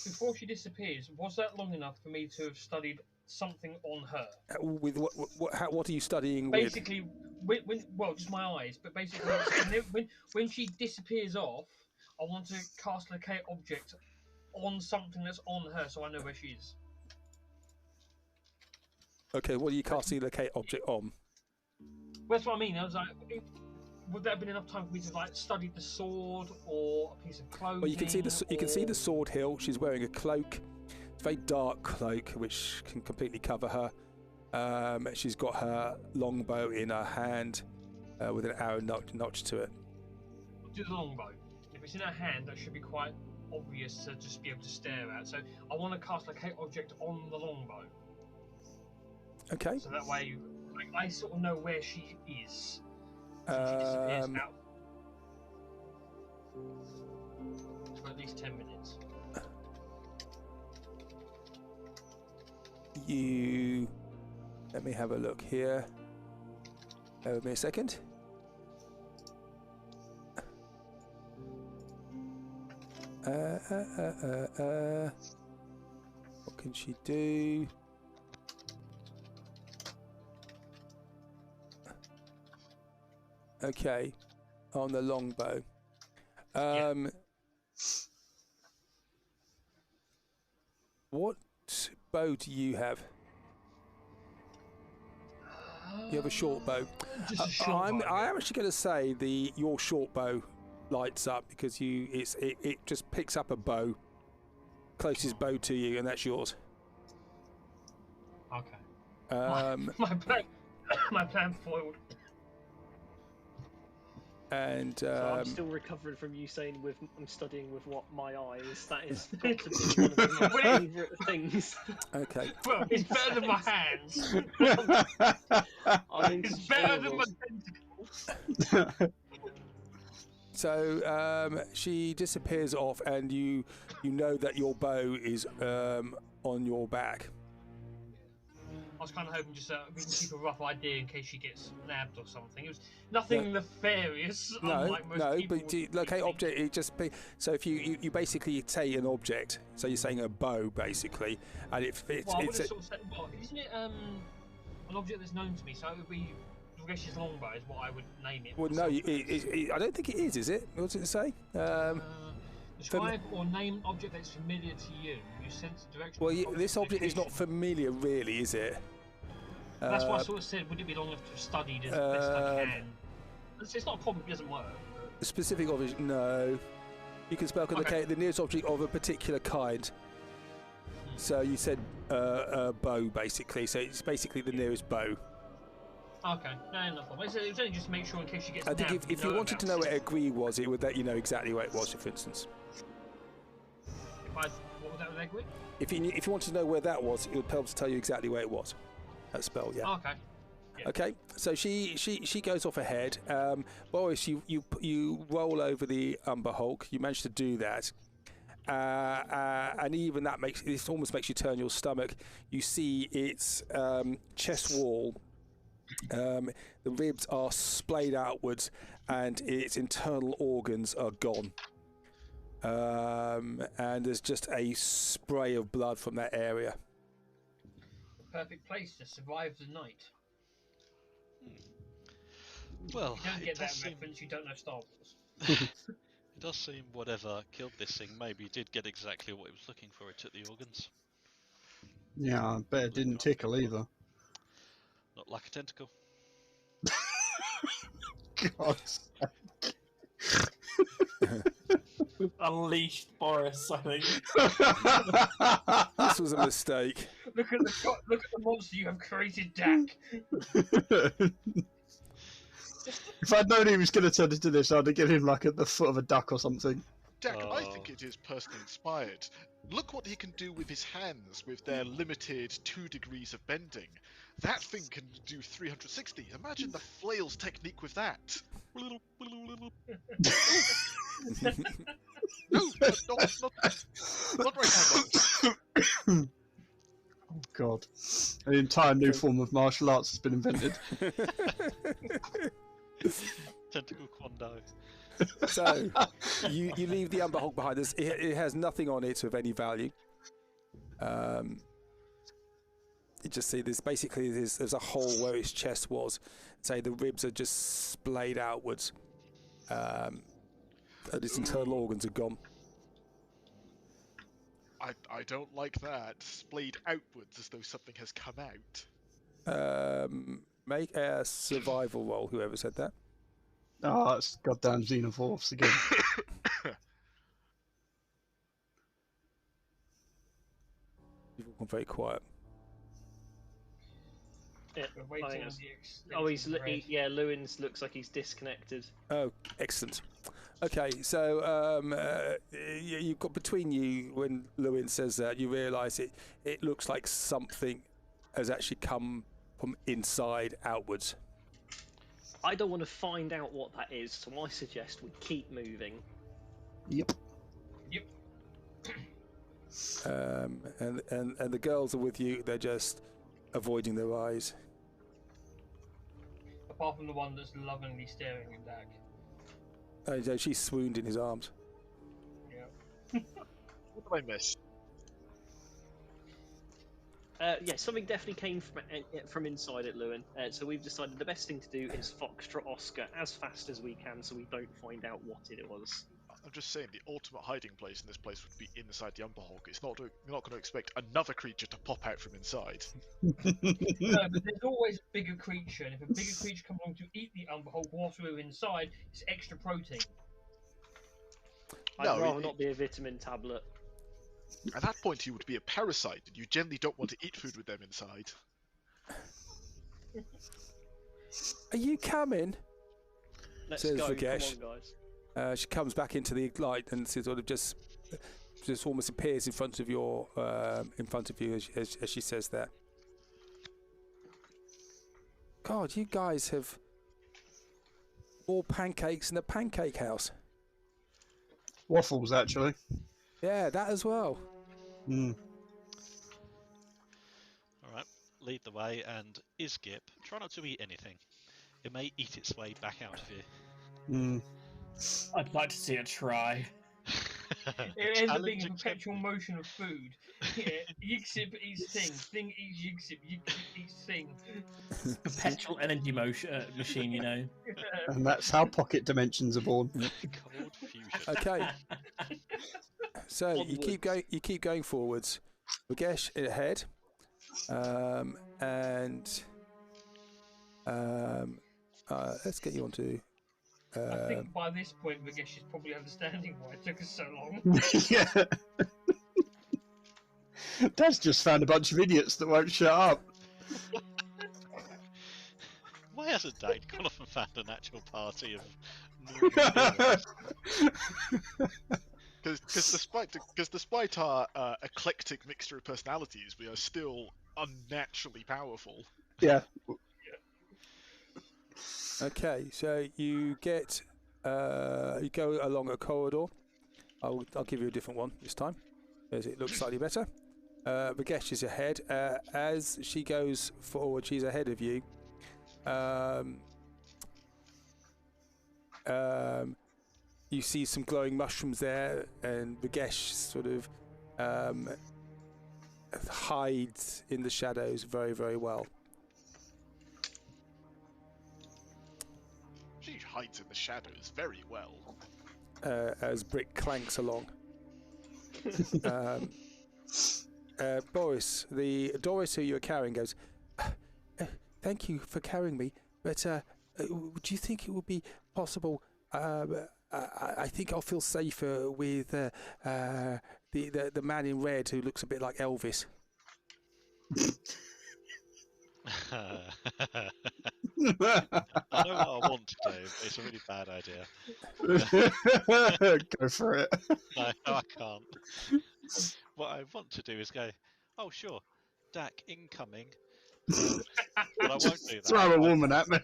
E: Before she disappears, was that long enough for me to have studied something on her?
A: With what are you studying
E: Basically, well, just my eyes. But basically, when she disappears off, I want to cast a locate object on something that's on her, so I know where she is.
A: with? Okay, what are you casting the locate object on?
E: Well, that's what I mean. I was like, would that have been enough time for me to like study the sword or a piece of clothing?
A: Well, you can see the sword hilt. She's wearing a cloak. It's a very dark cloak, which can completely cover her. She's got her longbow in her hand with an arrow notch to it.
E: Do the longbow. If it's in her hand, that should be quite obvious to just be able to stare at. So I want to cast a locate object on the longbow.
A: Okay.
E: So that way, like, I sort of know where she is. So she disappears out for at least 10 minutes.
A: you... Let me have a look here. Bear with me a second. What can she do? Okay, on the longbow. What bow do you have? You have a short bow.
E: Just a short bow.
A: I am actually going to say your short bow lights up because it just picks up a bow, closest bow to you, and that's yours.
E: Okay. My plan foiled.
A: And
G: So I'm still recovering from you saying I'm studying with what my eyes. That is got to be one of my favourite things.
A: Okay.
E: Well, it's better than my hands. It's better than my tentacles.
A: So she disappears off, and you know that your bow is on your back.
E: I was kind of hoping just we can keep a rough idea in case she gets nabbed or something. It was nothing nefarious.
A: No,
E: people
A: but to locate object, it just be so. If you basically take an object, so you're saying a bow basically, and
E: I would have sort of said, isn't it an object that's known to me? So it would be Regesh's longbow is what I would name it.
A: Well, no, I don't think it is it? What does it say?
E: Describe or name an object that's familiar to you. You sense the direction.
A: Well, this object is not familiar, really, is it?
E: That's why I sort of said, would it be long enough to have studied as best I can? It's not a problem, it doesn't work.
A: A specific object, no. You can spell locate the nearest object of a particular kind. So you said a bow, basically. So it's basically the nearest bow.
E: Okay, no problem. It was only just to make sure in case she gets
A: I think
E: nabbed,
A: if you wanted to know where Agree was, it would let you know exactly where it was, for instance.
E: What was that with Agree?
A: If you wanted to know where that was, it would be able to tell you exactly where it was. That spell, yeah.
E: Okay. Yeah.
A: Okay, so she goes off ahead. Boris, you roll over the Umber Hulk. You manage to do that, and even that almost makes you turn your stomach. You see its chest wall. The ribs are splayed outwards, and its internal organs are gone. And there's just a spray of blood from that area.
E: Perfect place to survive the night.
B: Well,
E: You don't get that reference, you don't know Star Wars.
B: It does seem whatever killed this thing maybe did get exactly what it was looking for. It took the organs.
D: Yeah, I bet it didn't tickle either.
B: Not like a tentacle.
D: God.
C: We've unleashed Boris, I think.
A: This was a mistake.
E: Look at the monster you have created, Dak.
D: If I'd known he was going to turn into this, I'd have given him like at the foot of a duck or something.
F: Dak, I think it is personally inspired. Look what he can do with his hands with their limited 2 degrees of bending. That thing can do 360. Imagine the flail's technique with that. No, not right now.
D: Oh God. An entire new form of martial arts has been invented.
B: Tentacle Quando.
A: So you leave the Umber Hulk behind us. It has nothing on it of any value. You just see this. Basically, there's a hole where its chest was. Say the ribs are just splayed outwards, and its internal organs are gone.
F: I don't like that. Splayed outwards as though something has come out.
A: Make a survival roll. Whoever said that.
D: Oh, it's goddamn xenomorphs again.
A: You've all gone very quiet.
G: Yeah,
E: We're waiting on the
G: Lewins looks like he's disconnected.
A: Oh, excellent. Okay, so you've got between you when Lewin says that, you realise it looks like something has actually come from inside outwards.
G: I don't want to find out what that is, so I suggest we keep moving.
D: Yep.
A: And the girls are with you. They're just avoiding their eyes.
E: Apart from the one that's lovingly staring at Dak.
A: She's swooned in his arms.
E: Yeah.
F: What did I miss?
G: Yeah, something definitely came from inside it, Lewin. So we've decided the best thing to do is foxtrot Oscar as fast as we can, so we don't find out what it was.
F: I'm just saying, the ultimate hiding place in this place would be inside the Umberhog. You're not going to expect another creature to pop out from inside.
E: No, but there's always a bigger creature, and if a bigger creature comes along to eat the Umberhog whilst we're inside, it's extra protein.
G: I'd rather not be a vitamin tablet.
F: At that point, he would be a parasite, and you generally don't want to eat food with them inside.
A: Are you coming?
G: Let's
A: Says
G: go,
A: Vagesh.
G: come on, guys.
A: She comes back into the light and sort of just almost appears in front of you as she says that. God, you guys have more pancakes in the pancake house.
D: Waffles, actually.
A: Yeah, that as well.
D: Mm.
B: Alright, lead the way, and Isgip, try not to eat anything. It may eat its way back out of you.
D: Mm.
C: I'd like to see it try.
E: It ends up being a perpetual motion of food. Yeah, Yixip eats thing eats Yixip, Yixip eats thing.
C: Perpetual energy machine, you know.
D: And that's how pocket dimensions are born.
B: Cold fusion.
A: Okay. So you keep going forwards. Vagesh ahead. Let's get you onto.
E: I think by this point, Vagesh is probably understanding why it took us so long.
D: Yeah. Dad's just found a bunch of idiots that won't shut up.
B: Why hasn't Dad gone off and found an actual party of
F: Because despite our eclectic mixture of personalities, we are still unnaturally powerful.
D: Yeah.
A: Okay, so you get you go along a corridor. I'll give you a different one this time, as it looks slightly better. Vagesh is ahead. As she goes forward, she's ahead of you. You see some glowing mushrooms there, and Vagesh sort of hides in the shadows very, very well.
F: She hides in the shadows very well.
A: As Brick clanks along. Boris, the Doris who you're carrying goes, thank you for carrying me, but do you think it would be possible? I think I'll feel safer with the man in red who looks a bit like Elvis.
B: I know what I want to do, but it's a really bad idea.
D: Go for it.
B: No, I can't. What I want to do is go, oh sure, Dak incoming. But I won't do that.
D: Throw a woman at me.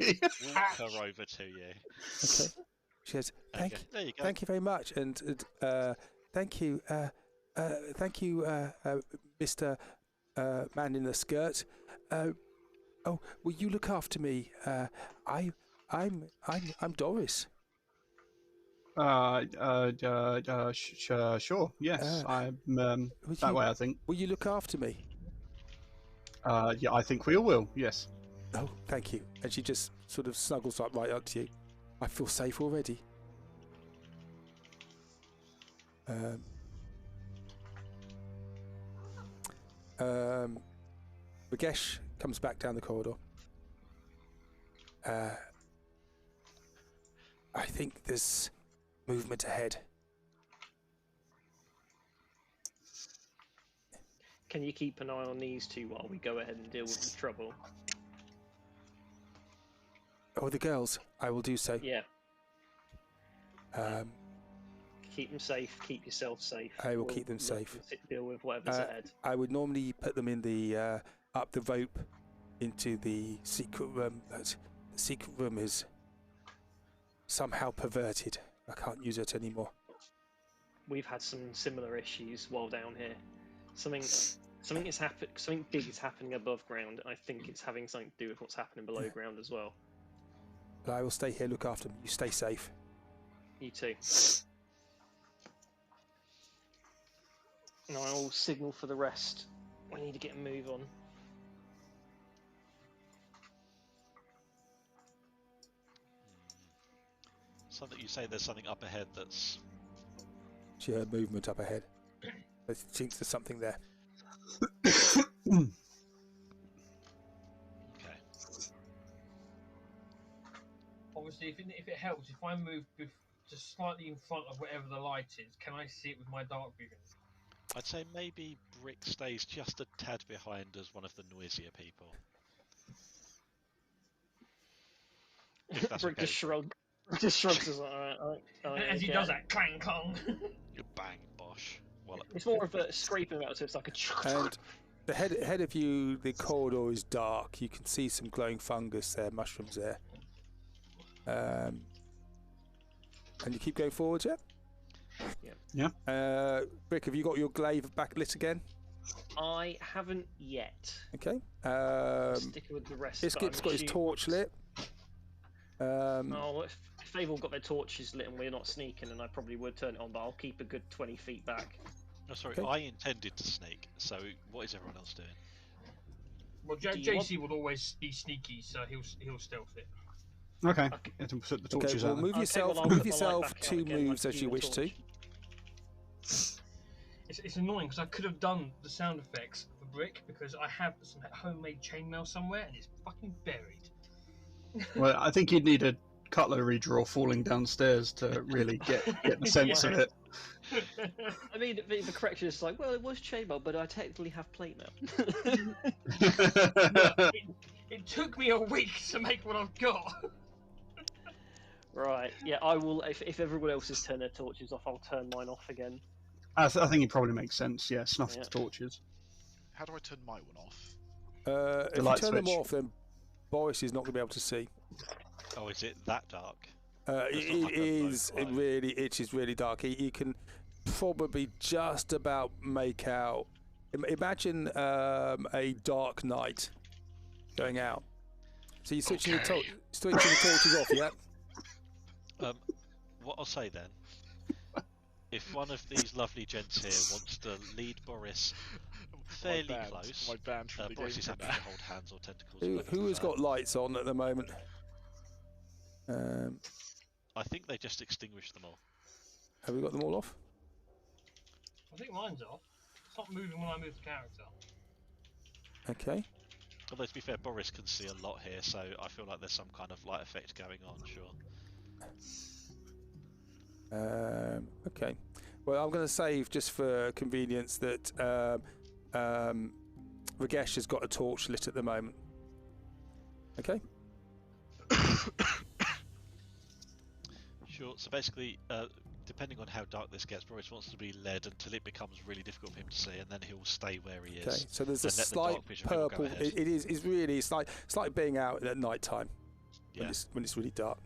B: Walk her over to you.
A: Okay. She says,
B: There you go.
A: thank you very much, and thank you, Mr. Man in the skirt. Oh, will you look after me? I'm Doris.
D: Sure. Yes, I'm that way. I think.
A: Will you look after me?
D: Yeah, I think we all will. Yes.
A: Oh, thank you. And she just sort of snuggles right up to you. I feel safe already. Vagesh comes back down the corridor. I think there's movement ahead.
G: Can you keep an eye on these two while we go ahead and deal with the trouble?
A: Oh, the girls. I will do so.
G: Yeah.
A: Um,
G: Keep them safe. Keep yourself safe.
A: I will keep them safe.
G: Deal with whatever's ahead.
A: I would normally put them in the up the rope into the secret room. But the secret room is somehow perverted. I can't use it anymore.
G: We've had some similar issues while down here. Something is something big is happening above ground. I think it's having something to do with what's happening below ground as well.
A: But I will stay here, look after them. You stay safe.
G: You too. Now I will signal for the rest. We need to get a move on.
B: Something you say there's something up ahead that's...
A: She heard movement up ahead. I think there's something there.
B: Okay.
E: Obviously, if it helps, if I move just slightly in front of whatever the light is, can I see it with my dark vision?
B: I'd say maybe Brick stays just a tad behind as one of the noisier people. If that's
G: Brick
B: okay
G: just
B: with Brick.
G: just shrugs us. Alright.
E: As he does that, clang clang.
B: You bang, bosh. Well,
G: It's more of a scraping out, so it's like a.
A: And the ahead of you, the corridor is dark. You can see some glowing fungus there, mushrooms there. And you keep going forwards, yeah?
D: Yeah.
A: Brick, have you got your glaive back lit again?
G: I haven't yet.
A: Okay.
G: Sticking with the rest.
A: Iskip's got his torch lit.
G: Oh, if they've all got their torches lit and we're not sneaking, then I probably would turn it on, but I'll keep a good 20 feet back.
B: Oh, sorry,
A: Okay.
B: I intended to sneak, so what is everyone else doing?
E: Well, JC would always be sneaky, so he'll stealth it.
D: Okay. Let him put the torches
A: well,
D: out.
A: move
G: Okay,
A: yourself,
G: well, I'll
A: move
G: put my light
A: yourself
G: back out
A: 2
G: again,
A: moves
G: like
A: as you
G: the
A: wish to.
G: torch.
E: It's annoying because I could have done the sound effects for Brick because I have some homemade chainmail somewhere and it's fucking buried.
D: Well, I think you'd need a cutlery drawer falling downstairs to really get the sense of it.
G: I mean, the correction is like, well, it was chainmail, but I technically have plate mail.
E: It took me a week to make what I've got.
G: Right, yeah, I will. If everyone else has turned their torches off, I'll turn mine off again.
D: I think it probably makes sense. Yeah, snuff
G: Yeah.
D: the torches.
F: How do I turn my one off?
A: If you
D: light
A: turn them
D: switch.
A: off, then Boris is not going to be able to see.
B: Oh, is it that dark?
A: It is really dark. You can probably just about make out. Imagine a dark night going out. So you're switching the torches off, yeah?
B: What I'll say then, if one of these lovely gents here wants to lead Boris fairly close,
F: My band from the
B: Boris
F: game
B: is
F: for
B: happy
F: that.
B: to hold hands or tentacles.
A: Who has got lights on at the moment?
B: I think they just extinguished them all.
A: Have we got them all off?
E: I think mine's off. It's not moving when I move the character.
A: Okay.
B: Although to be fair, Boris can see a lot here, so I feel like there's some kind of light effect going on, sure.
A: Okay. Well, I'm going to save just for convenience that Ragesh has got a torch lit at the moment. Okay.
B: Sure, so basically, depending on how dark this gets, Boris wants to be led until it becomes really difficult for him to see, and then he'll stay where he is.
A: Okay. So there's a
B: and let the
A: slight
B: dark vision people go
A: purple.
B: ahead.
A: It's like being out at night time
B: Yeah.
A: when it's really dark.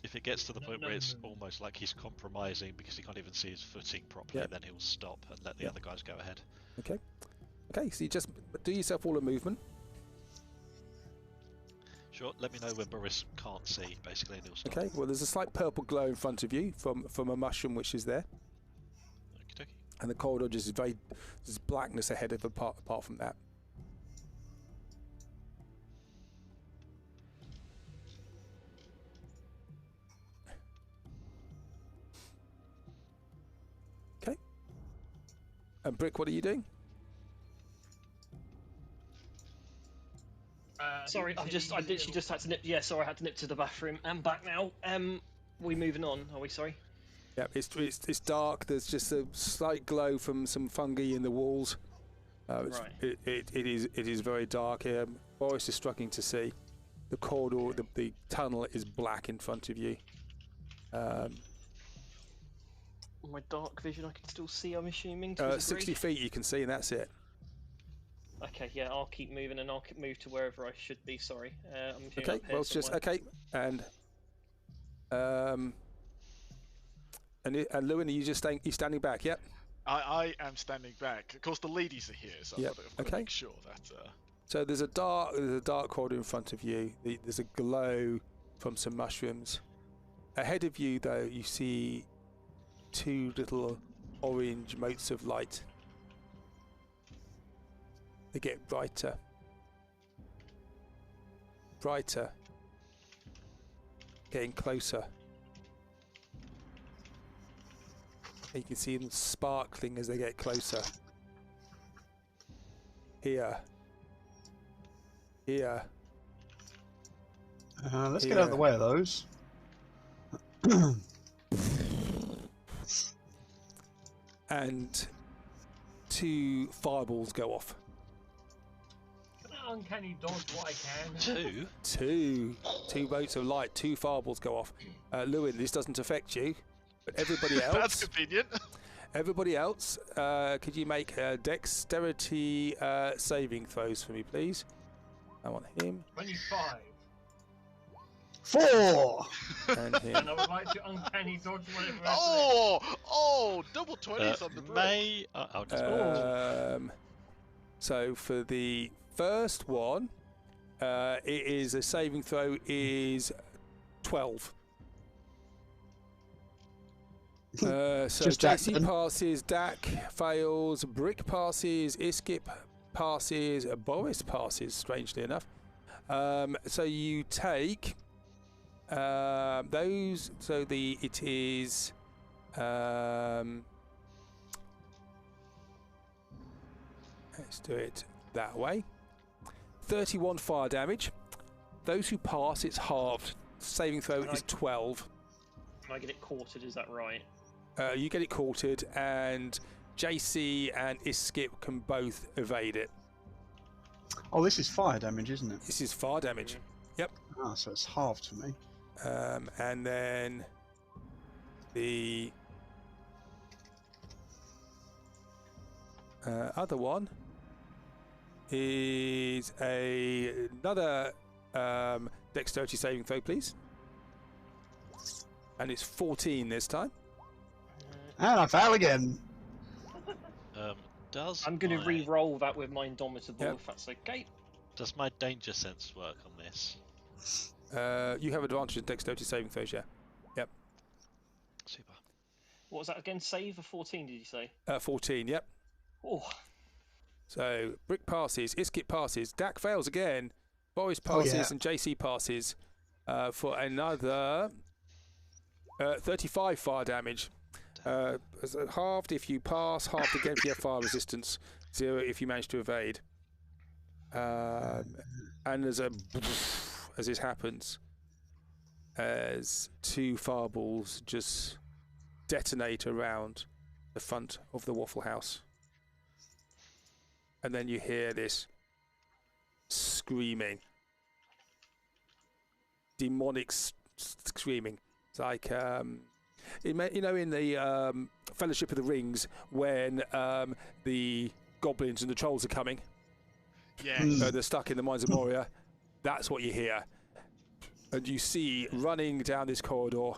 B: If it gets to the point where it's
E: no.
B: almost like he's compromising because he can't even see his footing properly,
A: Yeah.
B: then he'll stop and let the
A: Yeah.
B: other guys go ahead.
A: Okay. Okay. So you just do yourself all a movement.
B: Sure, let me know when Boris can't see, basically, and he'll stop.
A: Okay. Well, there's a slight purple glow in front of you from a mushroom which is there,
B: Okey-dokey.
A: and the corridor just is there's blackness ahead of apart from that. Okay. And Brick, what are you doing?
G: Sorry, I literally just had to nip. Yeah, sorry, I had to nip to the bathroom. I'm back now. We moving on? Are we? Sorry.
A: Yeah, it's dark. There's just a slight glow from some fungi in the walls.
G: Right.
A: It is very dark here. Boris is struggling to see. The corridor, the tunnel is black in front of you.
G: My dark vision, I can still see. I'm assuming.
A: 60 feet you can see, and that's it.
G: Okay, yeah, I'll keep moving, and I'll move to wherever I should be. Sorry. I'm assuming
A: Okay,
G: up here
A: well, it's just
G: somewhere.
A: okay. And Lewin, are you just standing back? Yep.
F: I am standing back. Of course, the ladies are here, so
A: Yep,
F: I've got to
A: okay.
F: make sure that.
A: So there's a dark corridor in front of you. There's a glow from some mushrooms. Ahead of you, though, you see two little orange motes of light. They get brighter. Brighter. Getting closer. You can see them sparkling as they get closer. Here. Here.
D: Let's get out of the way of those.
A: And two fireballs go off.
E: Can I uncanny dodge what I can?
B: Two?
A: Two bolts of light, two fireballs go off. Lewin, this doesn't affect you, but everybody else.
F: That's convenient.
A: Everybody else, could you make dexterity saving throws for me, please? I want him
E: 25.
D: 4!
A: and him.
E: And I would like to uncanny dodge whatever.
F: Oh, double 20s on the break.
B: I'll just
A: So for the first one, it is a saving throw is 12. So
D: Just Jack
A: JC
D: then.
A: passes, Dak fails, Brick passes, Iskip passes, Boris passes, strangely enough. So you take those, so it is let's do it that way. 31 fire damage. Those who pass, it's halved. Saving throw is 12.
G: Can I get it quartered? Is that right?
A: You get it quartered, and JC and Iskip can both evade it.
D: Oh, this is fire damage, isn't it?
A: This is fire damage. Yep.
D: Ah, so it's halved for me.
A: And then the other one is another dexterity saving throw, please. And it's 14 this time.
D: And I fail again.
G: I'm going to re-roll that with my indomitable,
A: Yep.
G: if that's okay.
B: Does my danger sense work on this?
A: You have advantage in dexterity saving throws, yeah. Yep.
B: Super.
G: What was that again? Save a 14, did you say?
A: 14, yep.
G: Oh,
A: So Brick passes, Iskip passes, Dak fails again, Boris passes,
D: yeah.
A: and JC passes for another 35 fire damage. Halved if you pass, halved again if you have fire resistance, 0 if you manage to evade. And there's a as this happens, as two fireballs just detonate around the front of the Waffle House. And then you hear this screaming, demonic screaming. It's like, in the Fellowship of the Rings, when the goblins and the trolls are coming,
F: Yes.
A: they're stuck in the mines of Moria. That's what you hear. And you see running down this corridor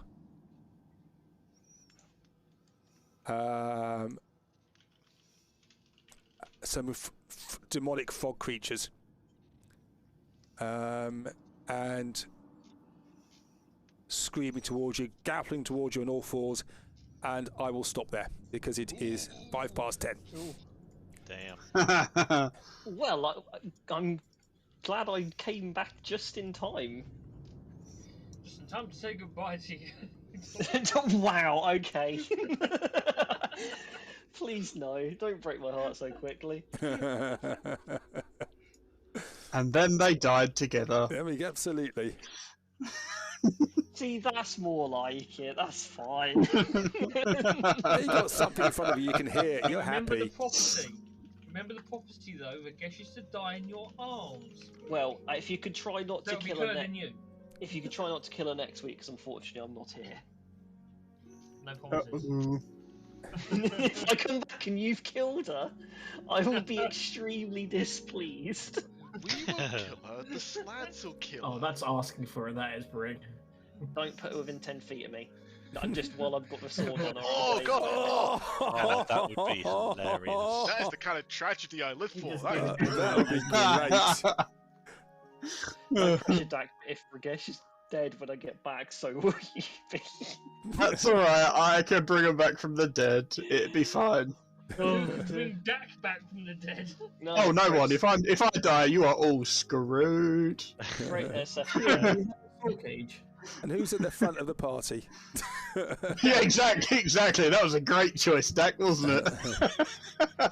A: some demonic frog creatures, and screaming towards you, galloping towards you on all fours. And I will stop there because it is 10:05.
B: Damn.
G: well, I'm glad I came back just in time.
E: Just in time to say goodbye to you.
G: Wow, okay. Please no, don't break my heart so quickly.
D: And then they died together.
A: I mean, absolutely.
G: See, that's more like it, that's fine.
A: You got something in front of you you can hear. You're
E: Remember the
A: happy.
E: prophecy. Remember the prophecy, though, that gets you to die in your arms.
G: Well, if you could try not to
E: That'll be
G: kill her
E: curling you.
G: if you could try not to kill her next week, because unfortunately I'm not here.
E: No promises.
D: Uh-oh.
G: If I come back and you've killed her, I will be extremely displeased.
F: We won't kill her. The slads will kill
C: Oh,
F: her.
C: that's asking for it, that is, Brick.
G: Don't put her within 10 feet of me. And just while I've got the sword on.
F: Oh god!
B: Oh, that would be hilarious.
F: That is the kind of tragedy I live for.
C: Just
F: That is
C: get
F: brilliant.
A: That would be great.
G: No pressure, Dak. If Ragesh is dead when I get back, so will you be.
D: That's alright, I can bring him back from the dead. It'd be fine.
E: Bring Dak back from the dead.
G: No,
D: Oh, no
G: Chris,
D: one. If I die, you are all screwed.
G: Great
C: Yeah. Soul cage.
A: And who's at the front of the party?
D: Yeah, exactly. That was a great choice, Dak, wasn't it?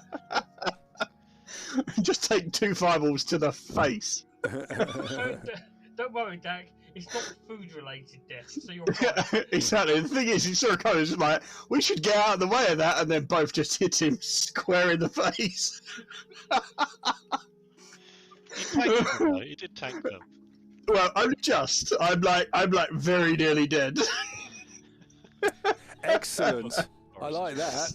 D: Just take 2 fireballs to the face.
E: Don't worry, Dak. It's not food-related death, so you're fine.
D: Exactly. The thing is, he sort of kind of just like, we should get out of the way of that, and then both just hit him square in the face.
B: He tanked them, though. He did tank them.
D: Well, only just. I'm like very nearly dead.
A: Excellent. I like that.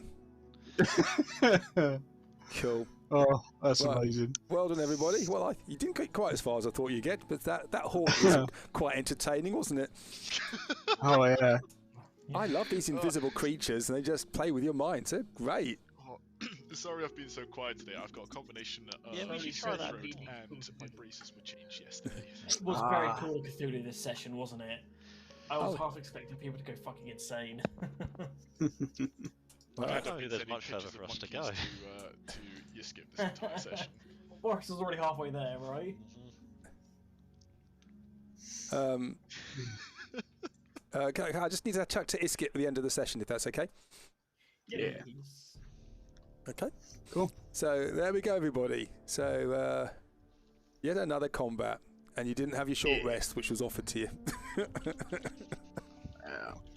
A: Cool.
D: Oh, that's
A: Well,
D: amazing.
A: Well done, everybody. Well, you didn't get quite as far as I thought you'd get, but that haunt was quite entertaining, wasn't it?
D: Oh yeah.
A: I love these invisible creatures, and they just play with your mind. They're great.
F: Oh, sorry I've been so quiet today. I've got a combination of
B: Yeah, we should
E: try that.
F: throat and my braces were changed yesterday.
C: It was very Call of Cthulhu this session, wasn't it? I was half expecting people to go fucking insane.
B: I
F: had
B: don't
F: to
B: think there's
F: send
B: much further
F: pictures
B: for
F: of
B: us to go.
F: monkeys to Yiskip this entire session.
C: Marcus was already halfway there, right?
A: I just need to chuck to Iskit at the end of the session, if that's okay.
D: Yeah.
A: Okay.
D: Cool.
A: So there we go, everybody. So yet another combat, and you didn't have your short rest, which was offered to you.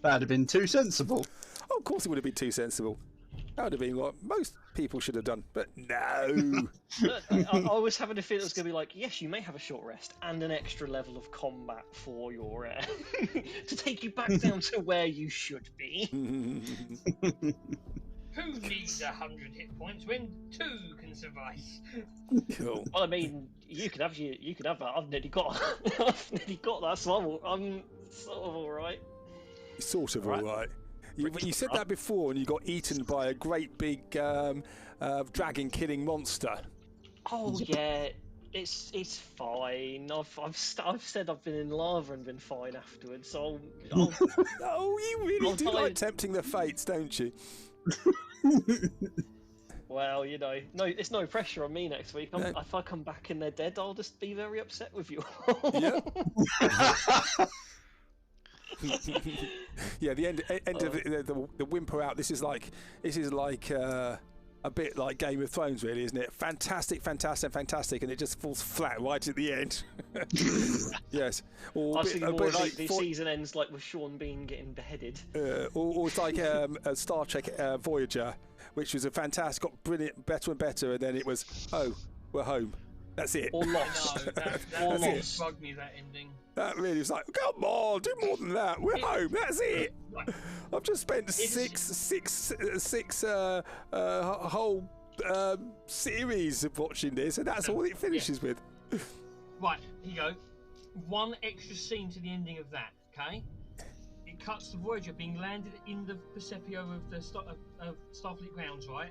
D: That'd have been too sensible.
A: Oh, of course, it would have been too sensible. That would have been what most people should have done, but no.
G: I was having a feeling it was going to be like, yes, you may have a short rest and an extra level of combat for your to take you back down to where you should be.
E: Who needs 100 hit points when 2 can suffice?
A: Cool.
G: Well, I mean, you can have that. I've nearly got that, so I'm sort of all right.
A: Sort of all right. You said that before, and you got eaten by a great big dragon-killing monster.
G: Oh yeah, it's fine. I've said I've been in lava and been fine afterwards. So I'll
A: Oh, you really do like tempting the fates, don't you?
G: well, you know, it's no pressure on me next week. If I come back and they're dead, I'll just be very upset with you.
A: Yeah. Yeah, the end of the whimper out. This is like a bit like Game of Thrones, really, isn't it? Fantastic, and it just falls flat right at the end. Yes. Or
G: I was thinking more like the
A: for,
G: season ends like with Sean Bean getting beheaded.
A: or it's like a Star Trek Voyager, which was a fantastic, got brilliant, better and better, and then it was, oh, we're home. That's it.
G: Or Lost.
E: No, that really bugged me, that ending.
A: That really was like, come on, do more than that. We're home. That's it.
E: Right.
A: I've just spent six whole series of watching this, and that's all it finishes with.
E: Right, here you go. One extra scene to the ending of that, okay? It cuts the Voyager being landed in the Percepio of the Starfleet grounds, right?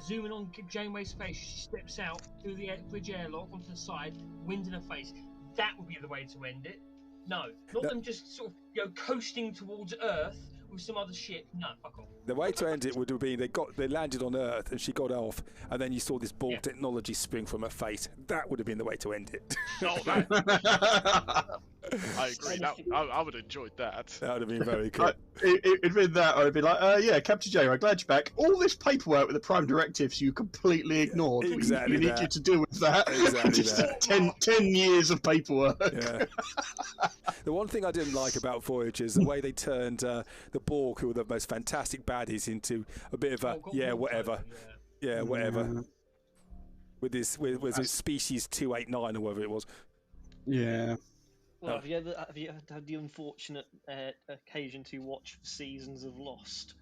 E: Zooming on Janeway's face, she steps out through the bridge airlock onto the side, wind in her face. That would be the way to end it. No, not them just sort of coasting towards Earth with some other ship. No, fuck off.
A: The way to end it would have been they landed on Earth and she got off, and then you saw this ball technology spring from her face. That would have been the way to end it.
F: Oh, that. I agree. I would have enjoyed that.
A: That would have been very cool.
D: It'd been that, or it'd be like, yeah, Captain J, I'm glad you're back. All this paperwork with the Prime Directives you completely ignored.
A: Exactly.
D: We need you to deal with that.
A: Exactly
D: Just
A: that.
D: 10 years of paperwork.
A: Yeah. The one thing I didn't like about Voyager is the way they turned the Borg, who were the most fantastic baddies, into a bit of a whatever. Yeah, whatever. With this, was it Species 289 or whatever it was?
D: Yeah.
G: Well, have you had the unfortunate occasion to watch seasons of Lost?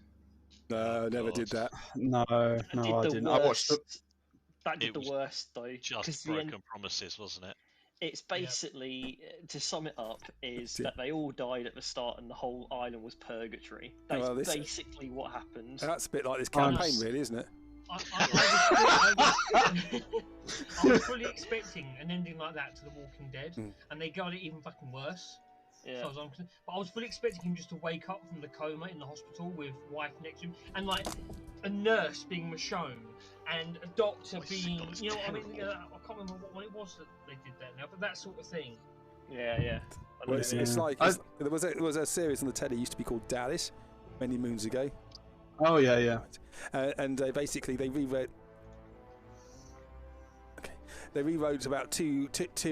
A: No, never did that.
D: No, I didn't. I watched the...
G: That did the worst though.
B: Just broken promises, wasn't it?
G: It's basically, to sum it up, is that they all died at the start and the whole island was purgatory. That's basically what happened.
A: That's a bit like this campaign, really, isn't it?
E: I was fully expecting an ending like that to The Walking Dead, and they got it even fucking worse.
G: Yeah.
E: So I was fully expecting him just to wake up from the coma in the hospital with wife next to him, and like a nurse being Michonne, and a doctor being, you know, I mean, I can't remember what it was that they did that now, but that sort of thing.
G: Yeah.
A: Well, it's like there was a series on the telly used to be called Dallas many moons ago.
D: Oh yeah.
A: And basically they rewrote. Okay, they rewrote about two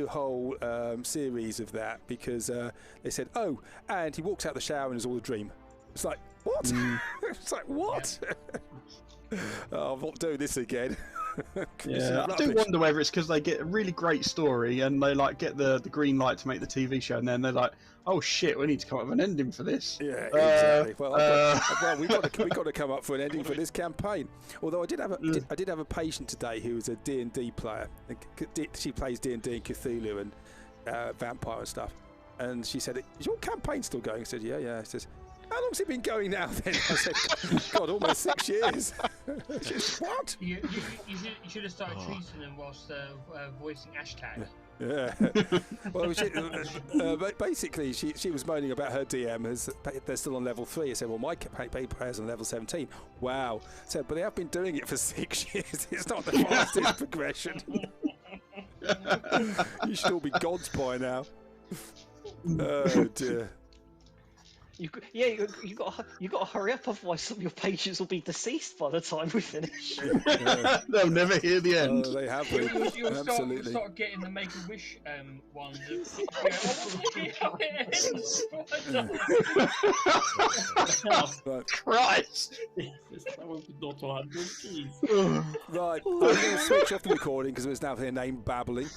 A: whole series of that because they said, "Oh, and he walks out the shower and it's all a dream." It's like what? It's like what? Oh, I'm not doing this again.
D: Yeah, I do wonder whether it's because they get a really great story and they like get the green light to make the TV show, and then they're like, "Oh shit, we need to come up with an ending for this."
A: Yeah, exactly. Well, we've got to come up for an ending for this campaign. Although I did have a patient today who was a D&D player. She plays D&D and Cthulhu and vampire and stuff. And she said, "Is your campaign still going?" I said, "Yeah." She says, "How long's it been going now then?" I said, "God, almost 6 years." She said, "What?"
E: You should have started treating them whilst voicing hashtag.
A: Yeah. Well, basically, she was moaning about her DM as they're still on level 3. I said, "Well, my player's on level 17." Wow. So, but they have been doing it for 6 years. It's not the fastest progression. You should all be gods by now. Oh dear.
G: You got to hurry up, otherwise some of your patients will be deceased by the time we finish.
A: Yeah.
D: They'll never hear the end.
A: Oh, they have been.
E: You'll
A: Absolutely.
E: start getting the Make-A-Wish ones.
D: Christ!
C: That would not 100 keys.
A: Right, I'm going to switch off the recording because it's now their name babbling.